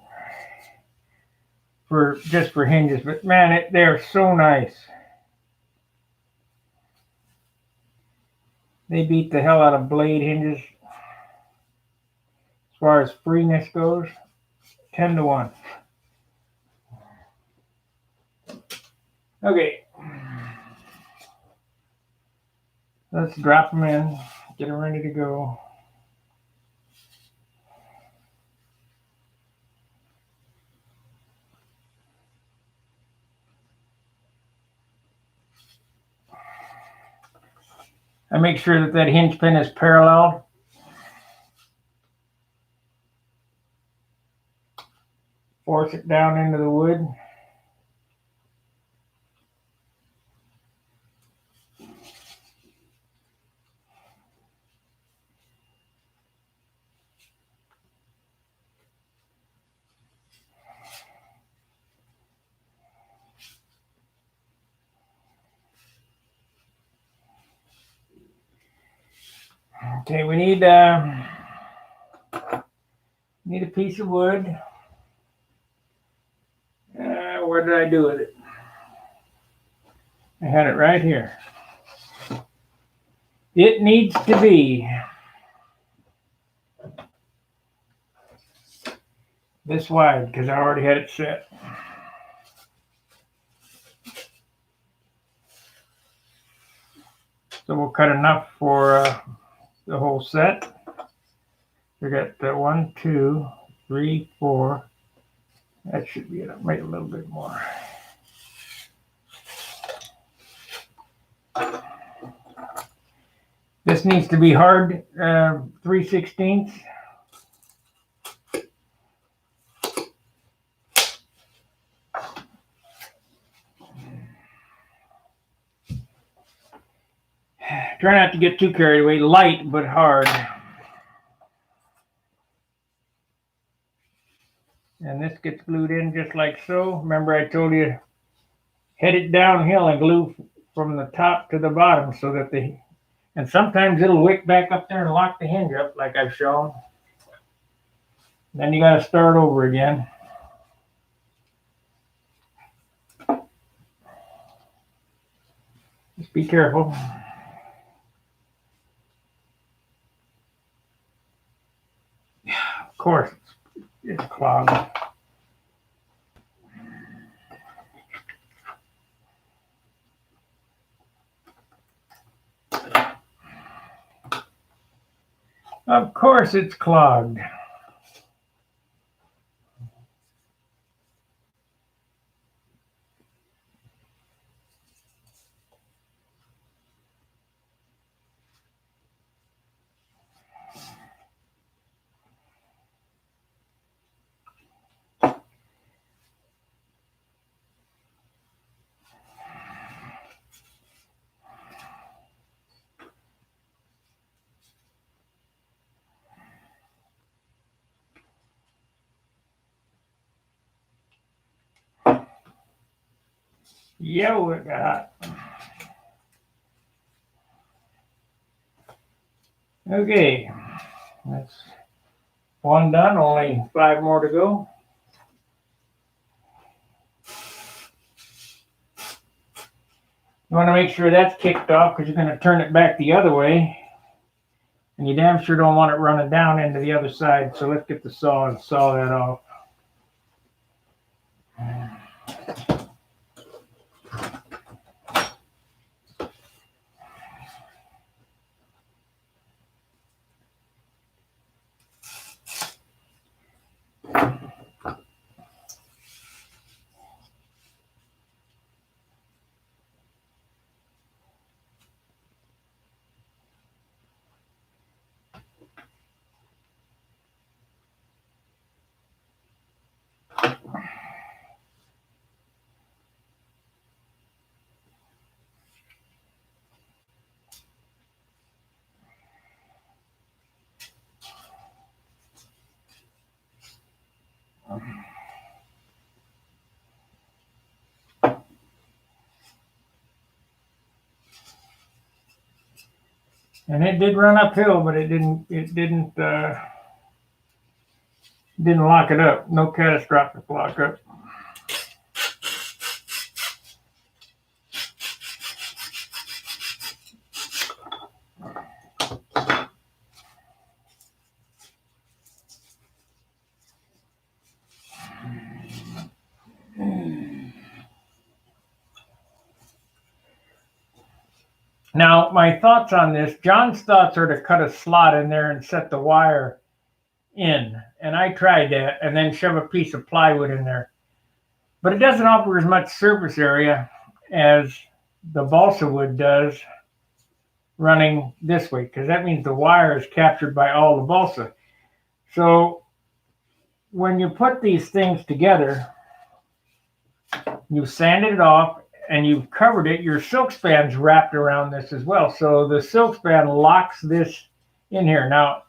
for just for hinges, but man, they're so nice. They beat the hell out of blade hinges as far as freeness goes. 10 to 1. Okay. Let's drop them in, get them ready to go. I make sure that that hinge pin is parallel. Force it down into the wood. Okay, we need a piece of wood. Where did I do with it? I had it right here. It needs to be this wide because I already had it set. So we'll cut enough for the whole set. We got 1, 2, 3, 4. That should be enough. Make a little bit more. This needs to be hard 3/16. Try not to get too carried away. Light but hard. And this gets glued in just like so. Remember I told you head it downhill and glue from the top to the bottom so that and sometimes it'll wick back up there and lock the hinge up like I've shown. Then you got to start over again. Just be careful. Of course, it's clogged. Of course it's clogged. Yo, it got hot. Okay, that's one done, only 5 more to go. You want to make sure that's kicked off because you're going to turn it back the other way. And you damn sure don't want it running down into the other side. So let's get the saw and saw that off. And it did run uphill, but it didn't lock it up. No catastrophic lockup. Now, my thoughts on this, John's thoughts are to cut a slot in there and set the wire in. And I tried that and then shove a piece of plywood in there. But it doesn't offer as much surface area as the balsa wood does running this way, because that means the wire is captured by all the balsa. So when you put these things together, you've sanded it off and you've covered it. Your silk span's wrapped around this as well. So the silk span locks this in here. Now,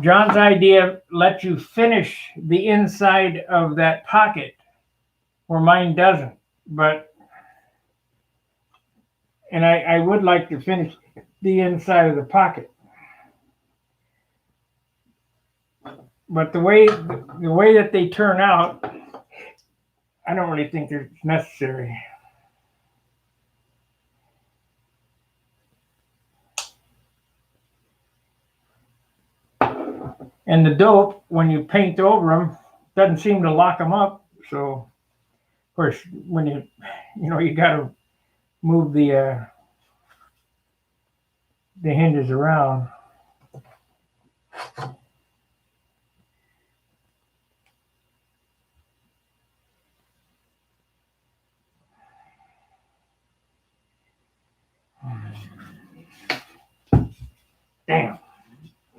John's idea lets you finish the inside of that pocket where mine doesn't. And I would like to finish the inside of the pocket. But the way that they turn out, I don't really think they're necessary. And the dope, when you paint over them, doesn't seem to lock them up. So, of course, when you got to move the hinges around. Damn.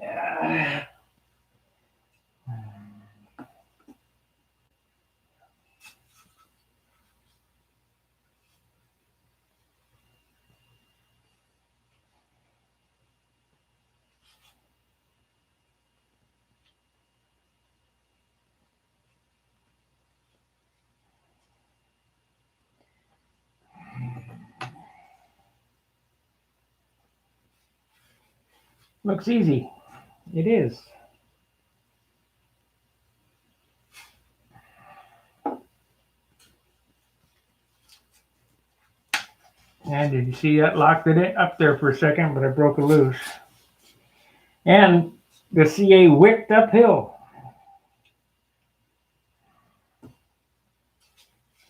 Yeah. Looks easy. It is. And did you see that? Locked it up there for a second, but I broke it loose. And the CA wicked uphill.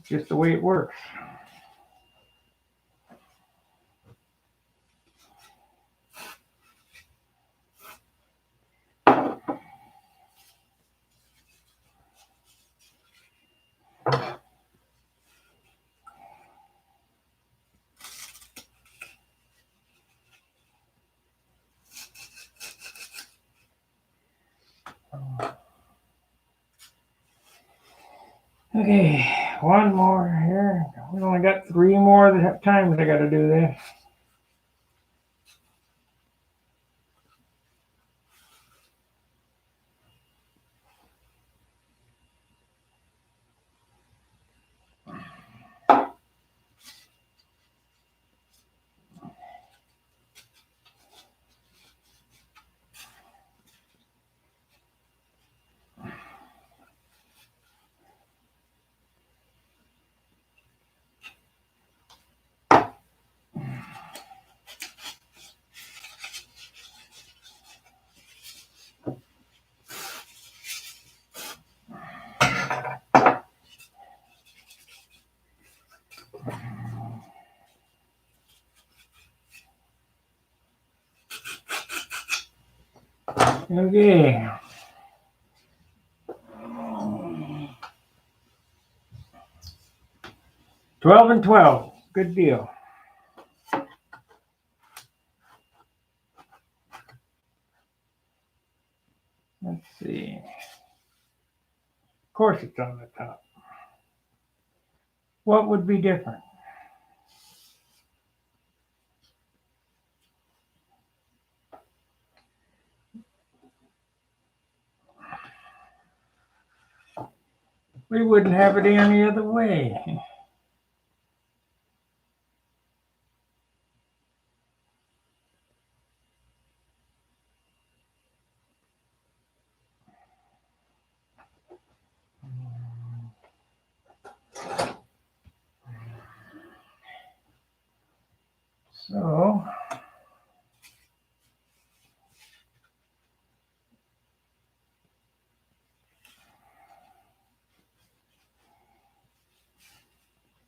Just the way it works. Okay, one more here. We only got 3 more times I got to do this. Okay. $12 and $12. Good deal. Let's see. Of course it's on the top. What would be different? We wouldn't have it any other way. So,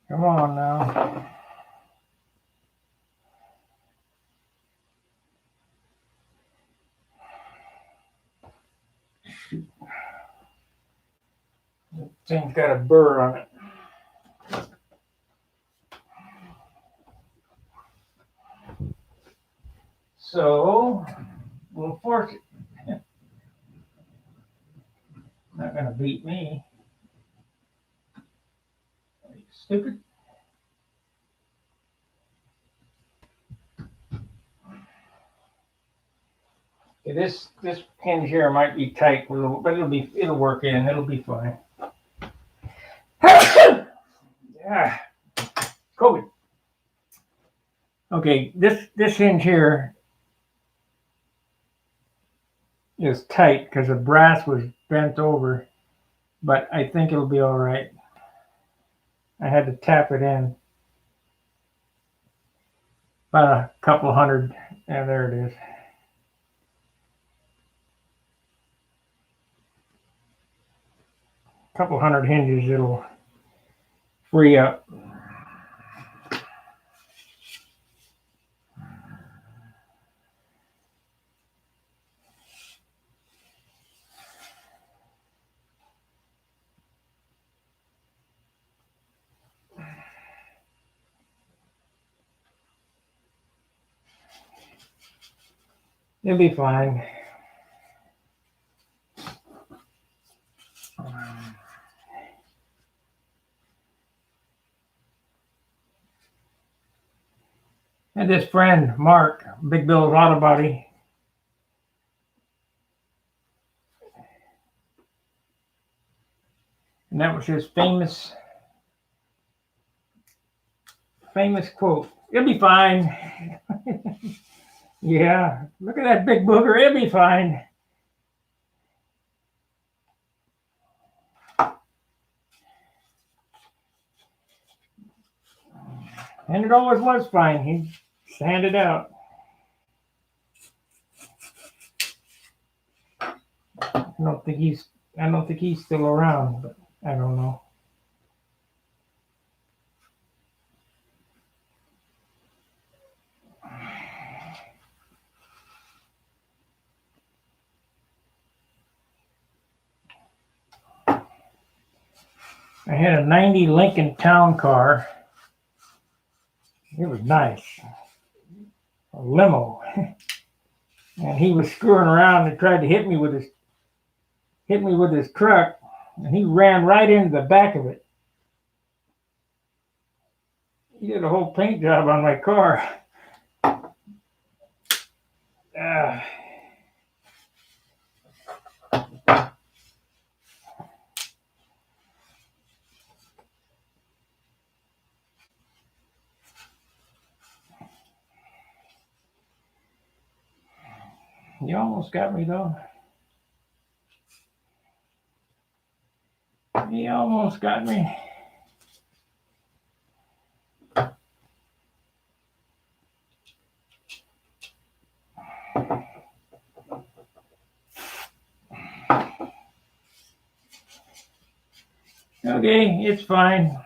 come on now. The thing's got a burr on it. So, we'll force it. Not gonna beat me. Are you stupid? Okay, this hinge here might be tight, but it'll work in. It'll be fine. Yeah, COVID. Okay, this hinge here is tight because the brass was bent over, but I think it'll be all right. I had to tap it in. About a couple hundred. Yeah, there it is. A couple hundred hinges, it'll free up. It'll be fine. And this friend, Mark, Big Bill's Auto Body, and that was his famous quote. It'll be fine. Yeah, look at that big booger. It'll be fine. And it always was fine. He sanded out. I don't think he's still around, but I don't know. I had a 90 Lincoln Town Car. It was nice. A limo. And he was screwing around and tried to hit me with his truck, and he ran right into the back of it. He did a whole paint job on my car. You almost got me though. He almost got me. Okay, it's fine.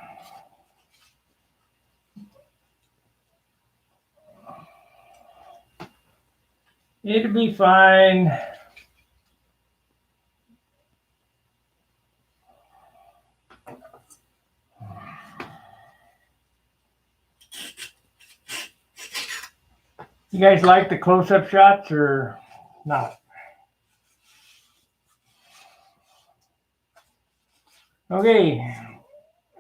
It'll be fine. You guys like the close-up shots or not? Okay,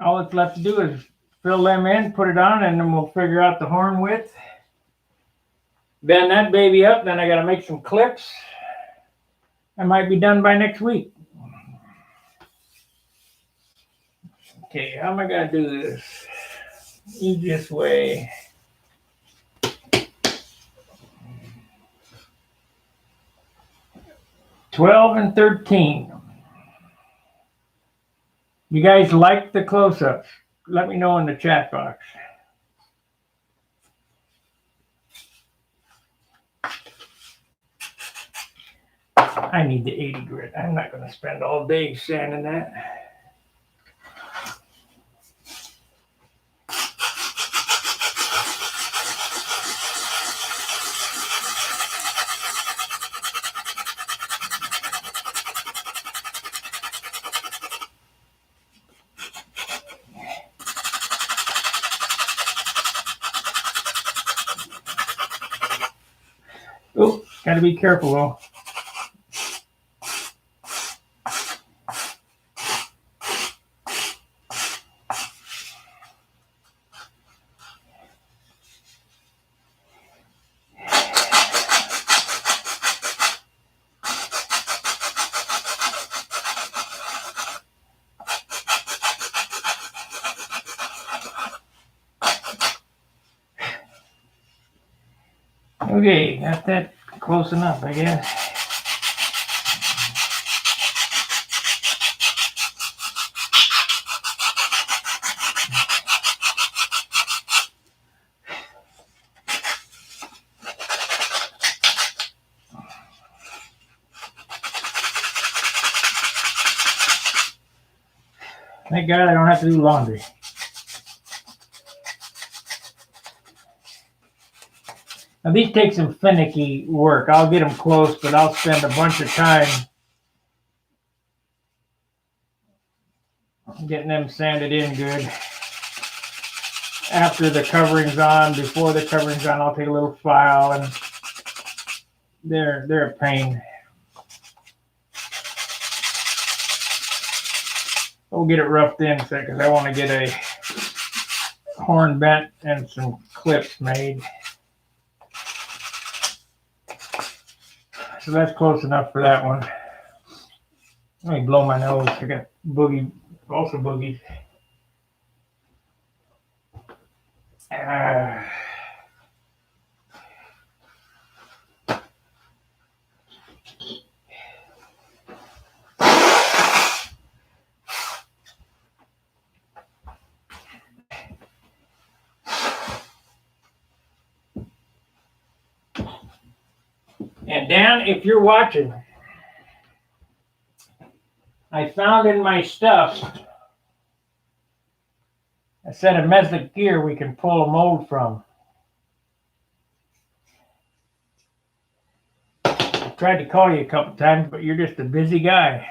all that's left to do is fill them in, put it on, and then we'll figure out the horn width. Bend that baby up, then I gotta make some clips. I might be done by next week. Okay, how am I gonna do this? Easiest way. $12 and $13. You guys like the close-ups? Let me know in the chat box. I need the 80 grit. I'm not going to spend all day sanding that. Oh, got to be careful though. Okay, got that close enough, I guess. Thank God I don't have to do laundry. Now these take some finicky work. I'll get them close, but I'll spend a bunch of time getting them sanded in good. After the covering's on, before the covering's on, I'll take a little file, and they're a pain. We'll get it roughed in because I want to get a horn bent and some clips made. So that's close enough for that one. Let me blow my nose. I got boogies. And Dan, if you're watching, I found in my stuff a set of metal gear we can pull a mold from. I tried to call you a couple times, but you're just a busy guy.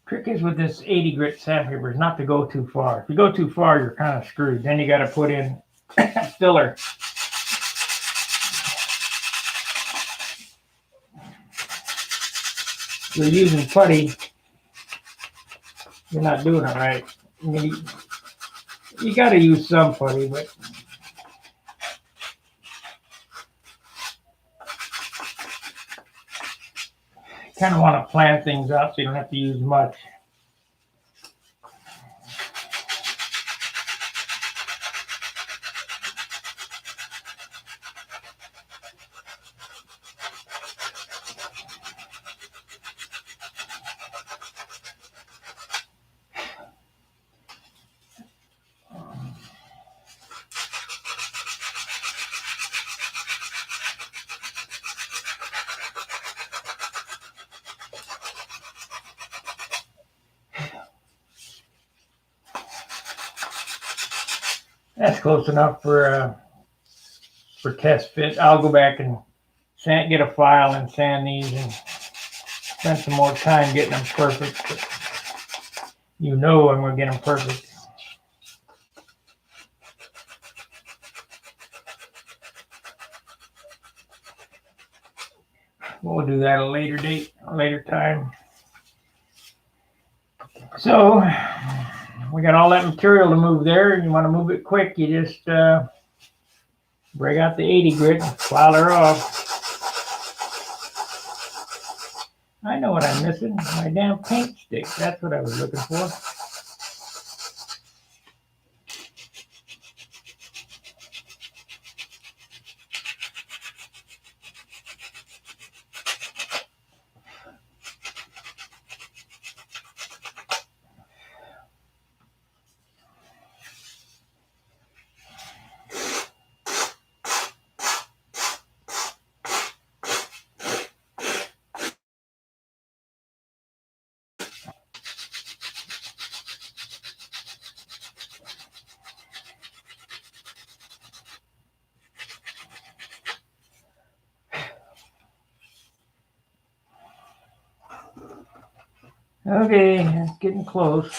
Trick is with this 80 grit sandpaper is not to go too far. If you go too far, you're kind of screwed. Then you got to put in filler. If you're using putty, you're not doing it right. I mean, you got to use some putty, but you kind of want to plan things out so you don't have to use much. That's close enough for test fit. I'll go back and get a file and sand these and spend some more time getting them perfect. But you know I'm going to get them perfect. We'll do that at a later date, a later time. So we got all that material to move there. You want to move it quick, you just break out the 80 grit and file her off. I know what I'm missing. My damn paint stick. That's what I was looking for. Okay, it's getting close.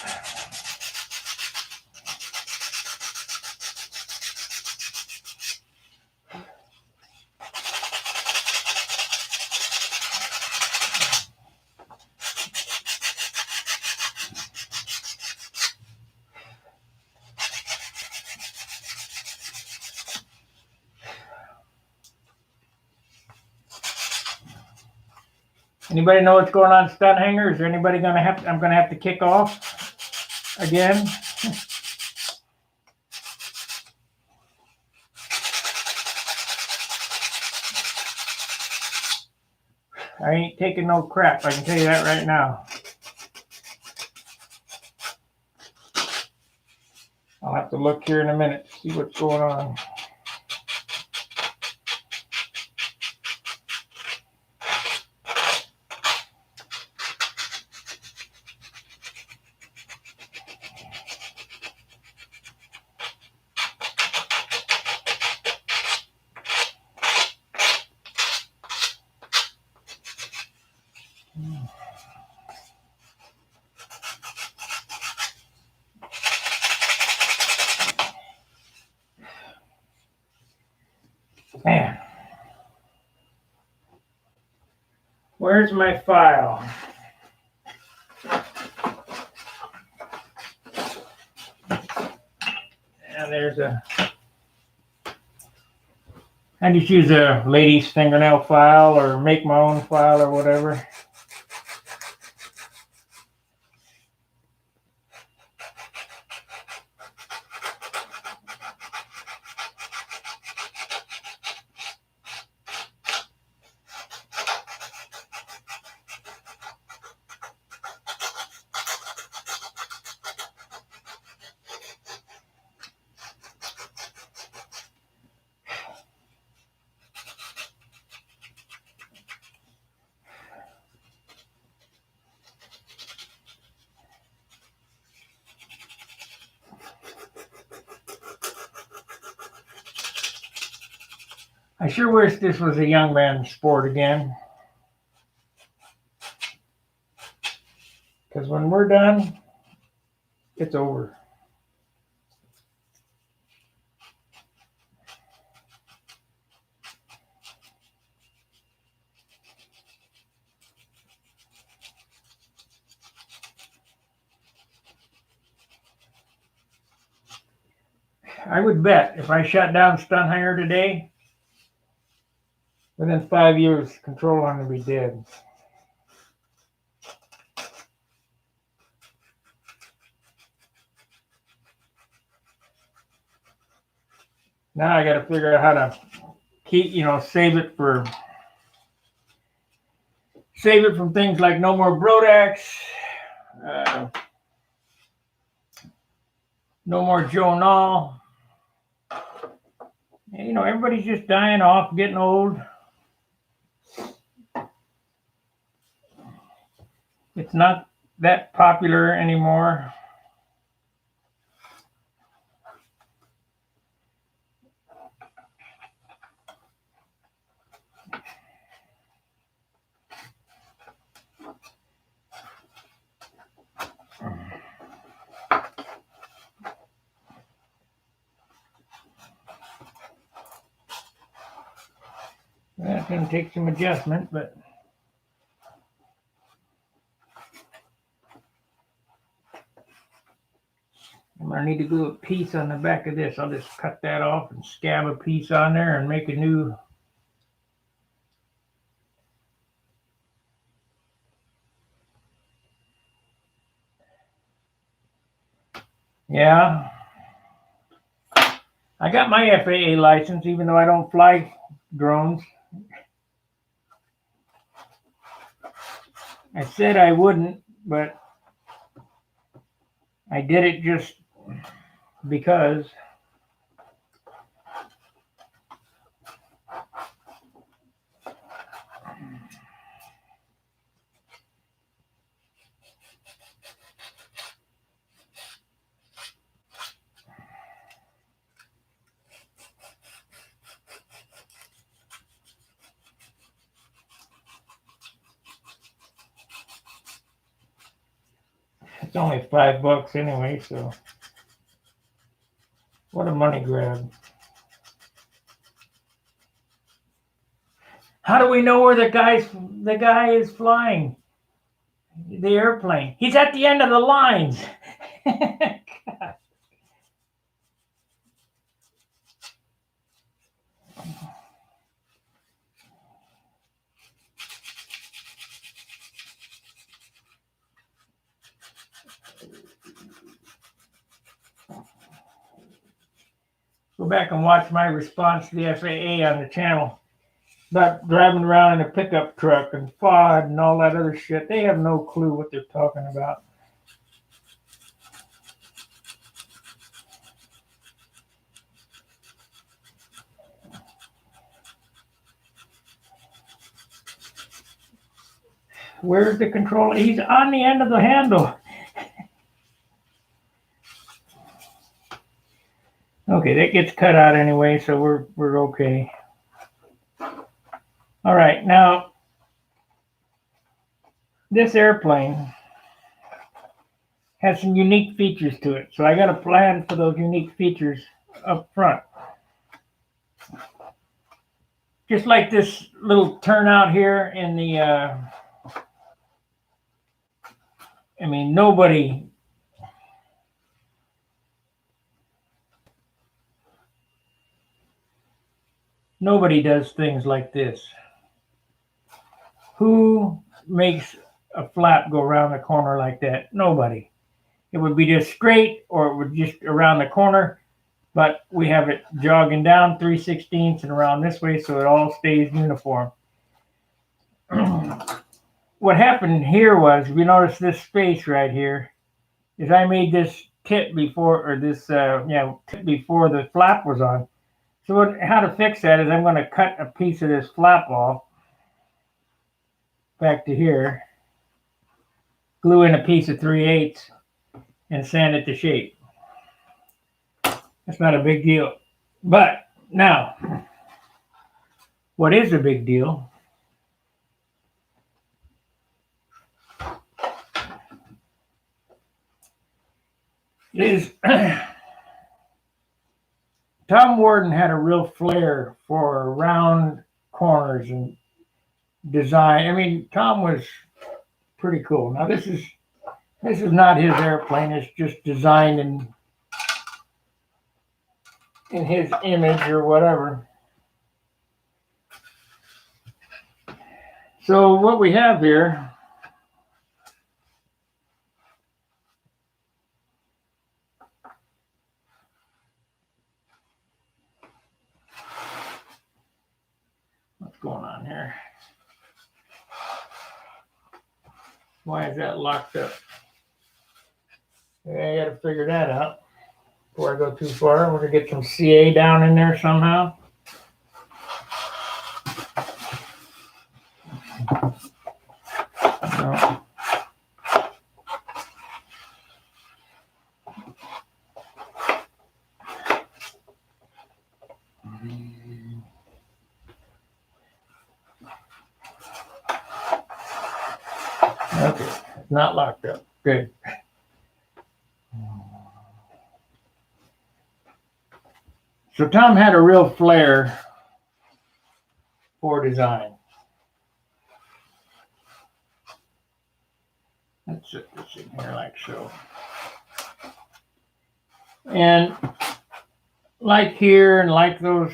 Anybody know what's going on Stunt Hanger? Is there anybody I'm gonna have to kick off again? I ain't taking no crap, I can tell you that right now. I'll have to look here in a minute to see what's going on. Man, where's my file? And there's I just use a lady's fingernail file or make my own file or whatever. I sure wish this was a young man's sport again. Because when we're done, it's over. I would bet if I shut down Stunt Hanger today, within 5 years, Control Arm would be dead. Now I got to figure out how to keep, save it from things like no more Brodax, no more Joe Nall. Everybody's just dying off, getting old. It's not that popular anymore. going to take some adjustment, but I'm going to need to glue a piece on the back of this. I'll just cut that off and scab a piece on there and make a new. Yeah. I got my FAA license, even though I don't fly drones. I said I wouldn't, but I did it just because. It's only $5 anyway, so what a money grab. How do we know where the guy is flying the airplane? He's at the end of the lines. Go back and watch my response to the FAA on the channel about driving around in a pickup truck and FOD and all that other shit. They have no clue what they're talking about. Where's the controller? He's on the end of the handle. Okay, that gets cut out anyway, so we're okay. All right, now this airplane has some unique features to it, so I got a plan for those unique features up front. Just like this little turnout here in the, I mean, nobody does things like this. Who makes a flap go around the corner like that? Nobody. It would be just straight, or it would just around the corner, but we have it jogging down 3/16 and around this way, so it all stays uniform. What happened here was, if you notice this space right here, is I made this tip before, or this tip before the flap was on. So how to fix that is I'm going to cut a piece of this flap off back to here, glue in a piece of 3/8, and sand it to shape. That's not a big deal. But now, what is a big deal is Tom Warden had a real flair for round corners and design. I mean, Tom was pretty cool. Now this is not his airplane. It's just designed in his image or whatever. So what we have here going on here? Why is that locked up? I got to figure that out before I go too far. We're going to get some CA down in there somehow. No. Okay, it's not locked up. Good. So Tom had a real flair for design. Let's set this in here like so. And like here and like those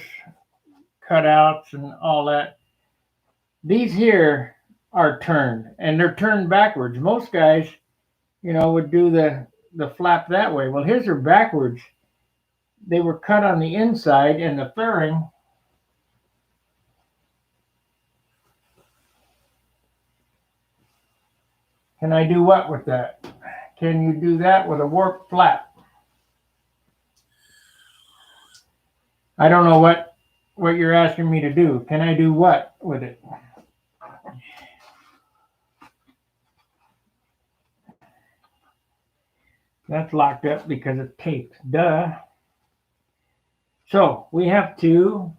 cutouts and all that, these here are turned, and they're turned backwards. Most guys, would do the flap that way. Well, his are backwards. They were cut on the inside, and the fairing can I do what with that? Can you do that with a warp flap? I don't know what you're asking me to do. Can I do what with it? That's locked up because it's taped. Duh. So we have to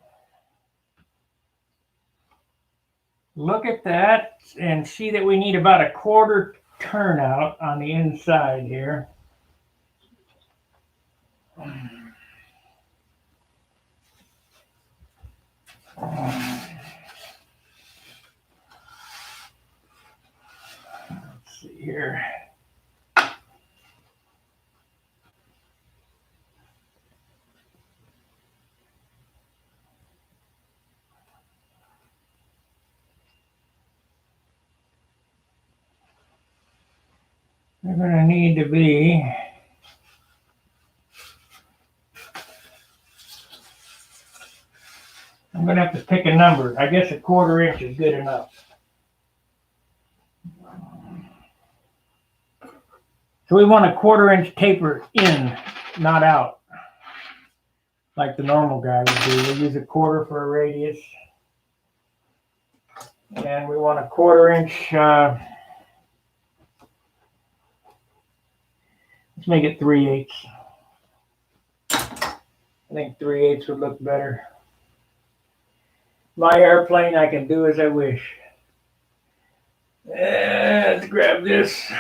look at that and see that we need about a quarter turnout on the inside here. Let's see here. They're going to need to be I'm going to have to pick a number. I guess a quarter inch is good enough. So we want a quarter inch taper in, not out, like the normal guy would do. We'll use a quarter for a radius. And we want a quarter inch, let's make it 3/8. I think 3/8 would look better. My airplane, I can do as I wish. Let's grab this.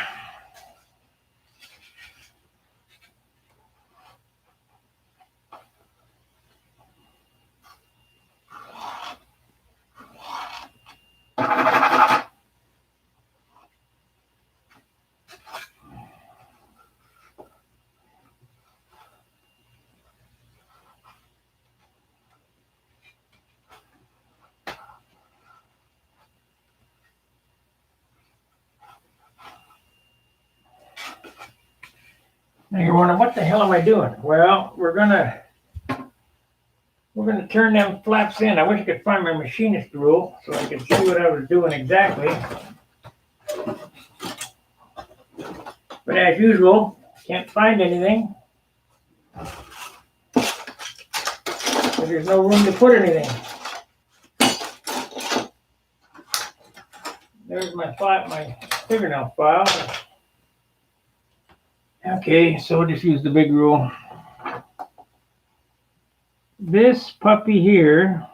Now you're wondering, what the hell am I doing? Well, we're gonna turn them flaps in. I wish I could find my machinist rule so I could see what I was doing exactly. But as usual, can't find anything. There's no room to put anything. There's my fingernail file. Okay, so we'll just use the big rule. This puppy here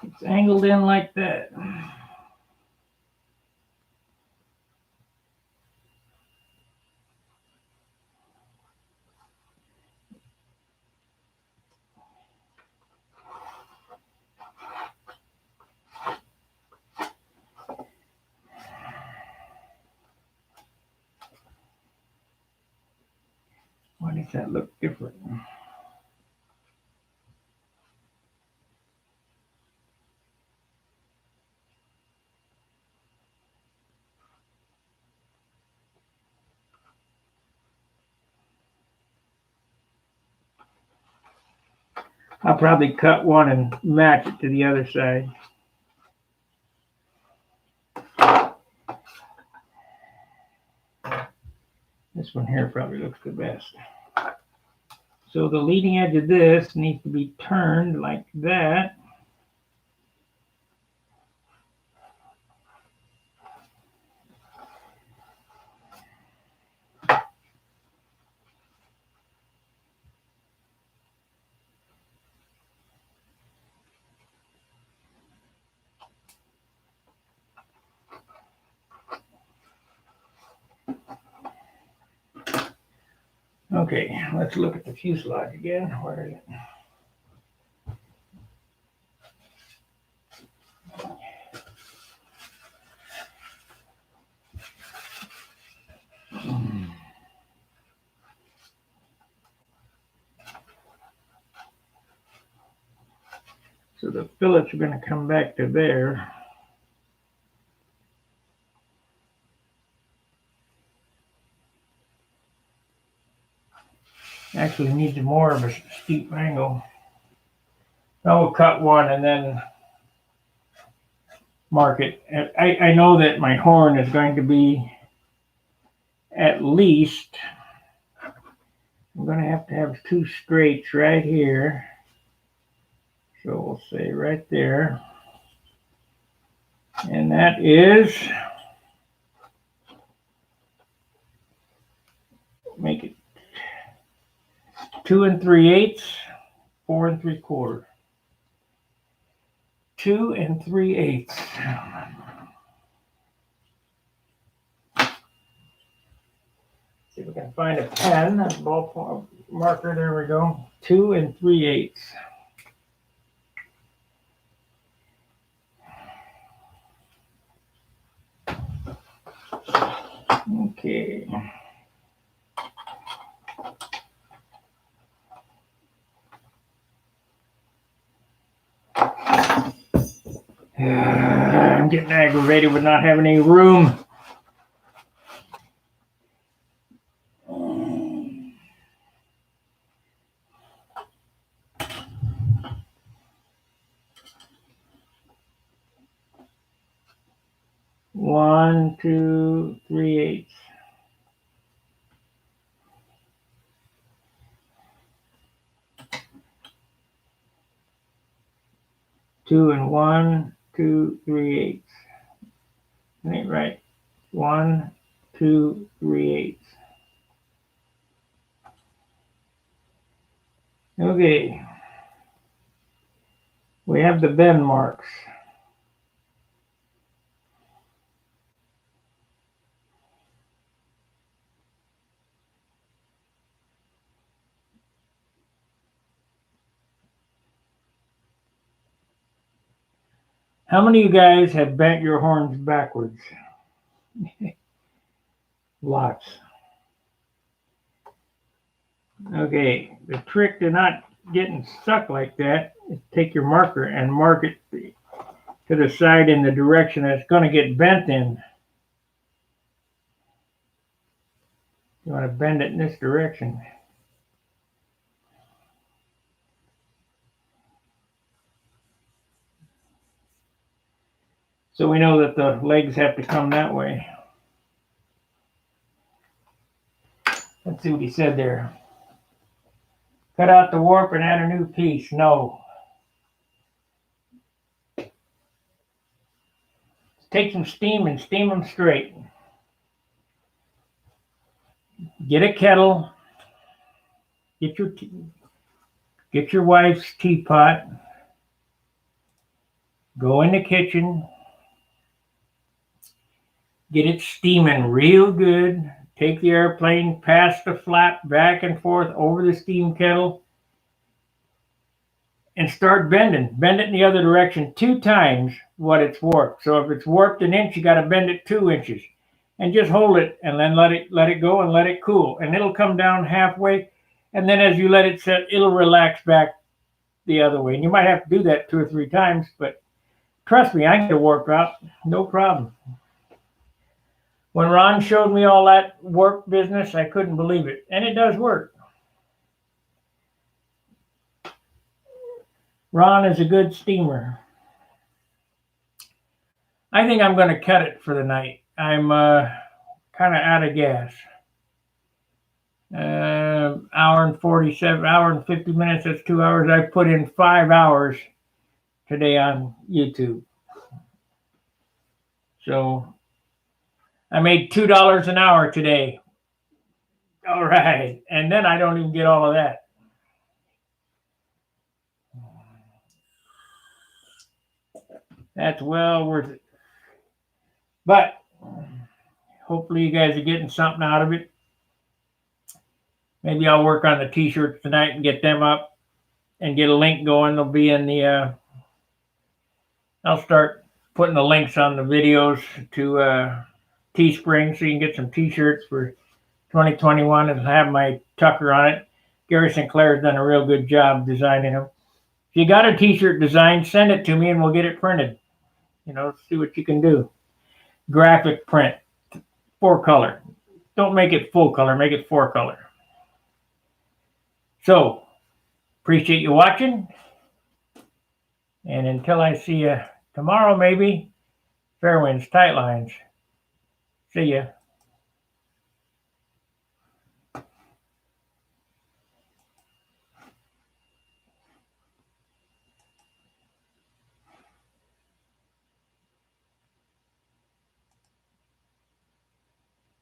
it's angled in like that. Why does that look different? I'll probably cut one and match it to the other side. This one here probably looks the best. So the leading edge of this needs to be turned like that. Okay, let's look at the fuselage again. Where is it? So the fillets are going to come back to there. Actually needs more of a steep angle. Now we'll cut one and then mark it. I know that my horn is going to be at least, I'm going to have two straights right here. So we'll say right there. And that is, make it 2 3/8, 4 3/4. 2 3/8. See if we can find a pen, a ballpoint marker. There we go. 2 3/8. Okay. I'm getting aggravated with not having any room. One, 2 3/8. 2 and 1, 2 3/8. That ain't right. 1, 2 3/8. Okay. We have the bend marks. How many of you guys have bent your horns backwards? Lots. Okay, the trick to not getting stuck like that is take your marker and mark it to the side in the direction that it's going to get bent in. You want to bend it in this direction. So we know that the legs have to come that way. Let's see what he said there. Cut out the warp and add a new piece. No. Take some steam and steam them straight. Get a kettle. Get your wife's teapot. Go in the kitchen. Get it steaming real good. Take the airplane past the flap back and forth over the steam kettle and start bending. Bend it in the other direction 2 times what it's warped. So if it's warped an inch, you got to bend it 2 inches. And just hold it and then let it go and let it cool. And it'll come down halfway. And then as you let it set, it'll relax back the other way. And you might have to do that 2 or 3 times, but trust me, I can get a warp out, no problem. When Ron showed me all that warp business, I couldn't believe it. And it does work. Ron is a good steamer. I think I'm going to cut it for the night. I'm kind of out of gas. Hour and 47, hour and 50 minutes, that's 2 hours. I put in 5 hours today on YouTube. So I made $2 an hour today. All right. And then I don't even get all of that. That's well worth it. But hopefully you guys are getting something out of it. Maybe I'll work on the t-shirts tonight and get them up and get a link going. They'll be in the, I'll start putting the links on the videos to Teespring so you can get some t-shirts for 2021 and have my Tucker on it. Gary Sinclair's done a real good job designing them. If you got a t-shirt design, send it to me and we'll get it printed. See what you can do. Graphic print, 4-color. Don't make it full color, make it 4-color. So, appreciate you watching. And until I see you tomorrow, maybe, fair winds, tight lines. See ya.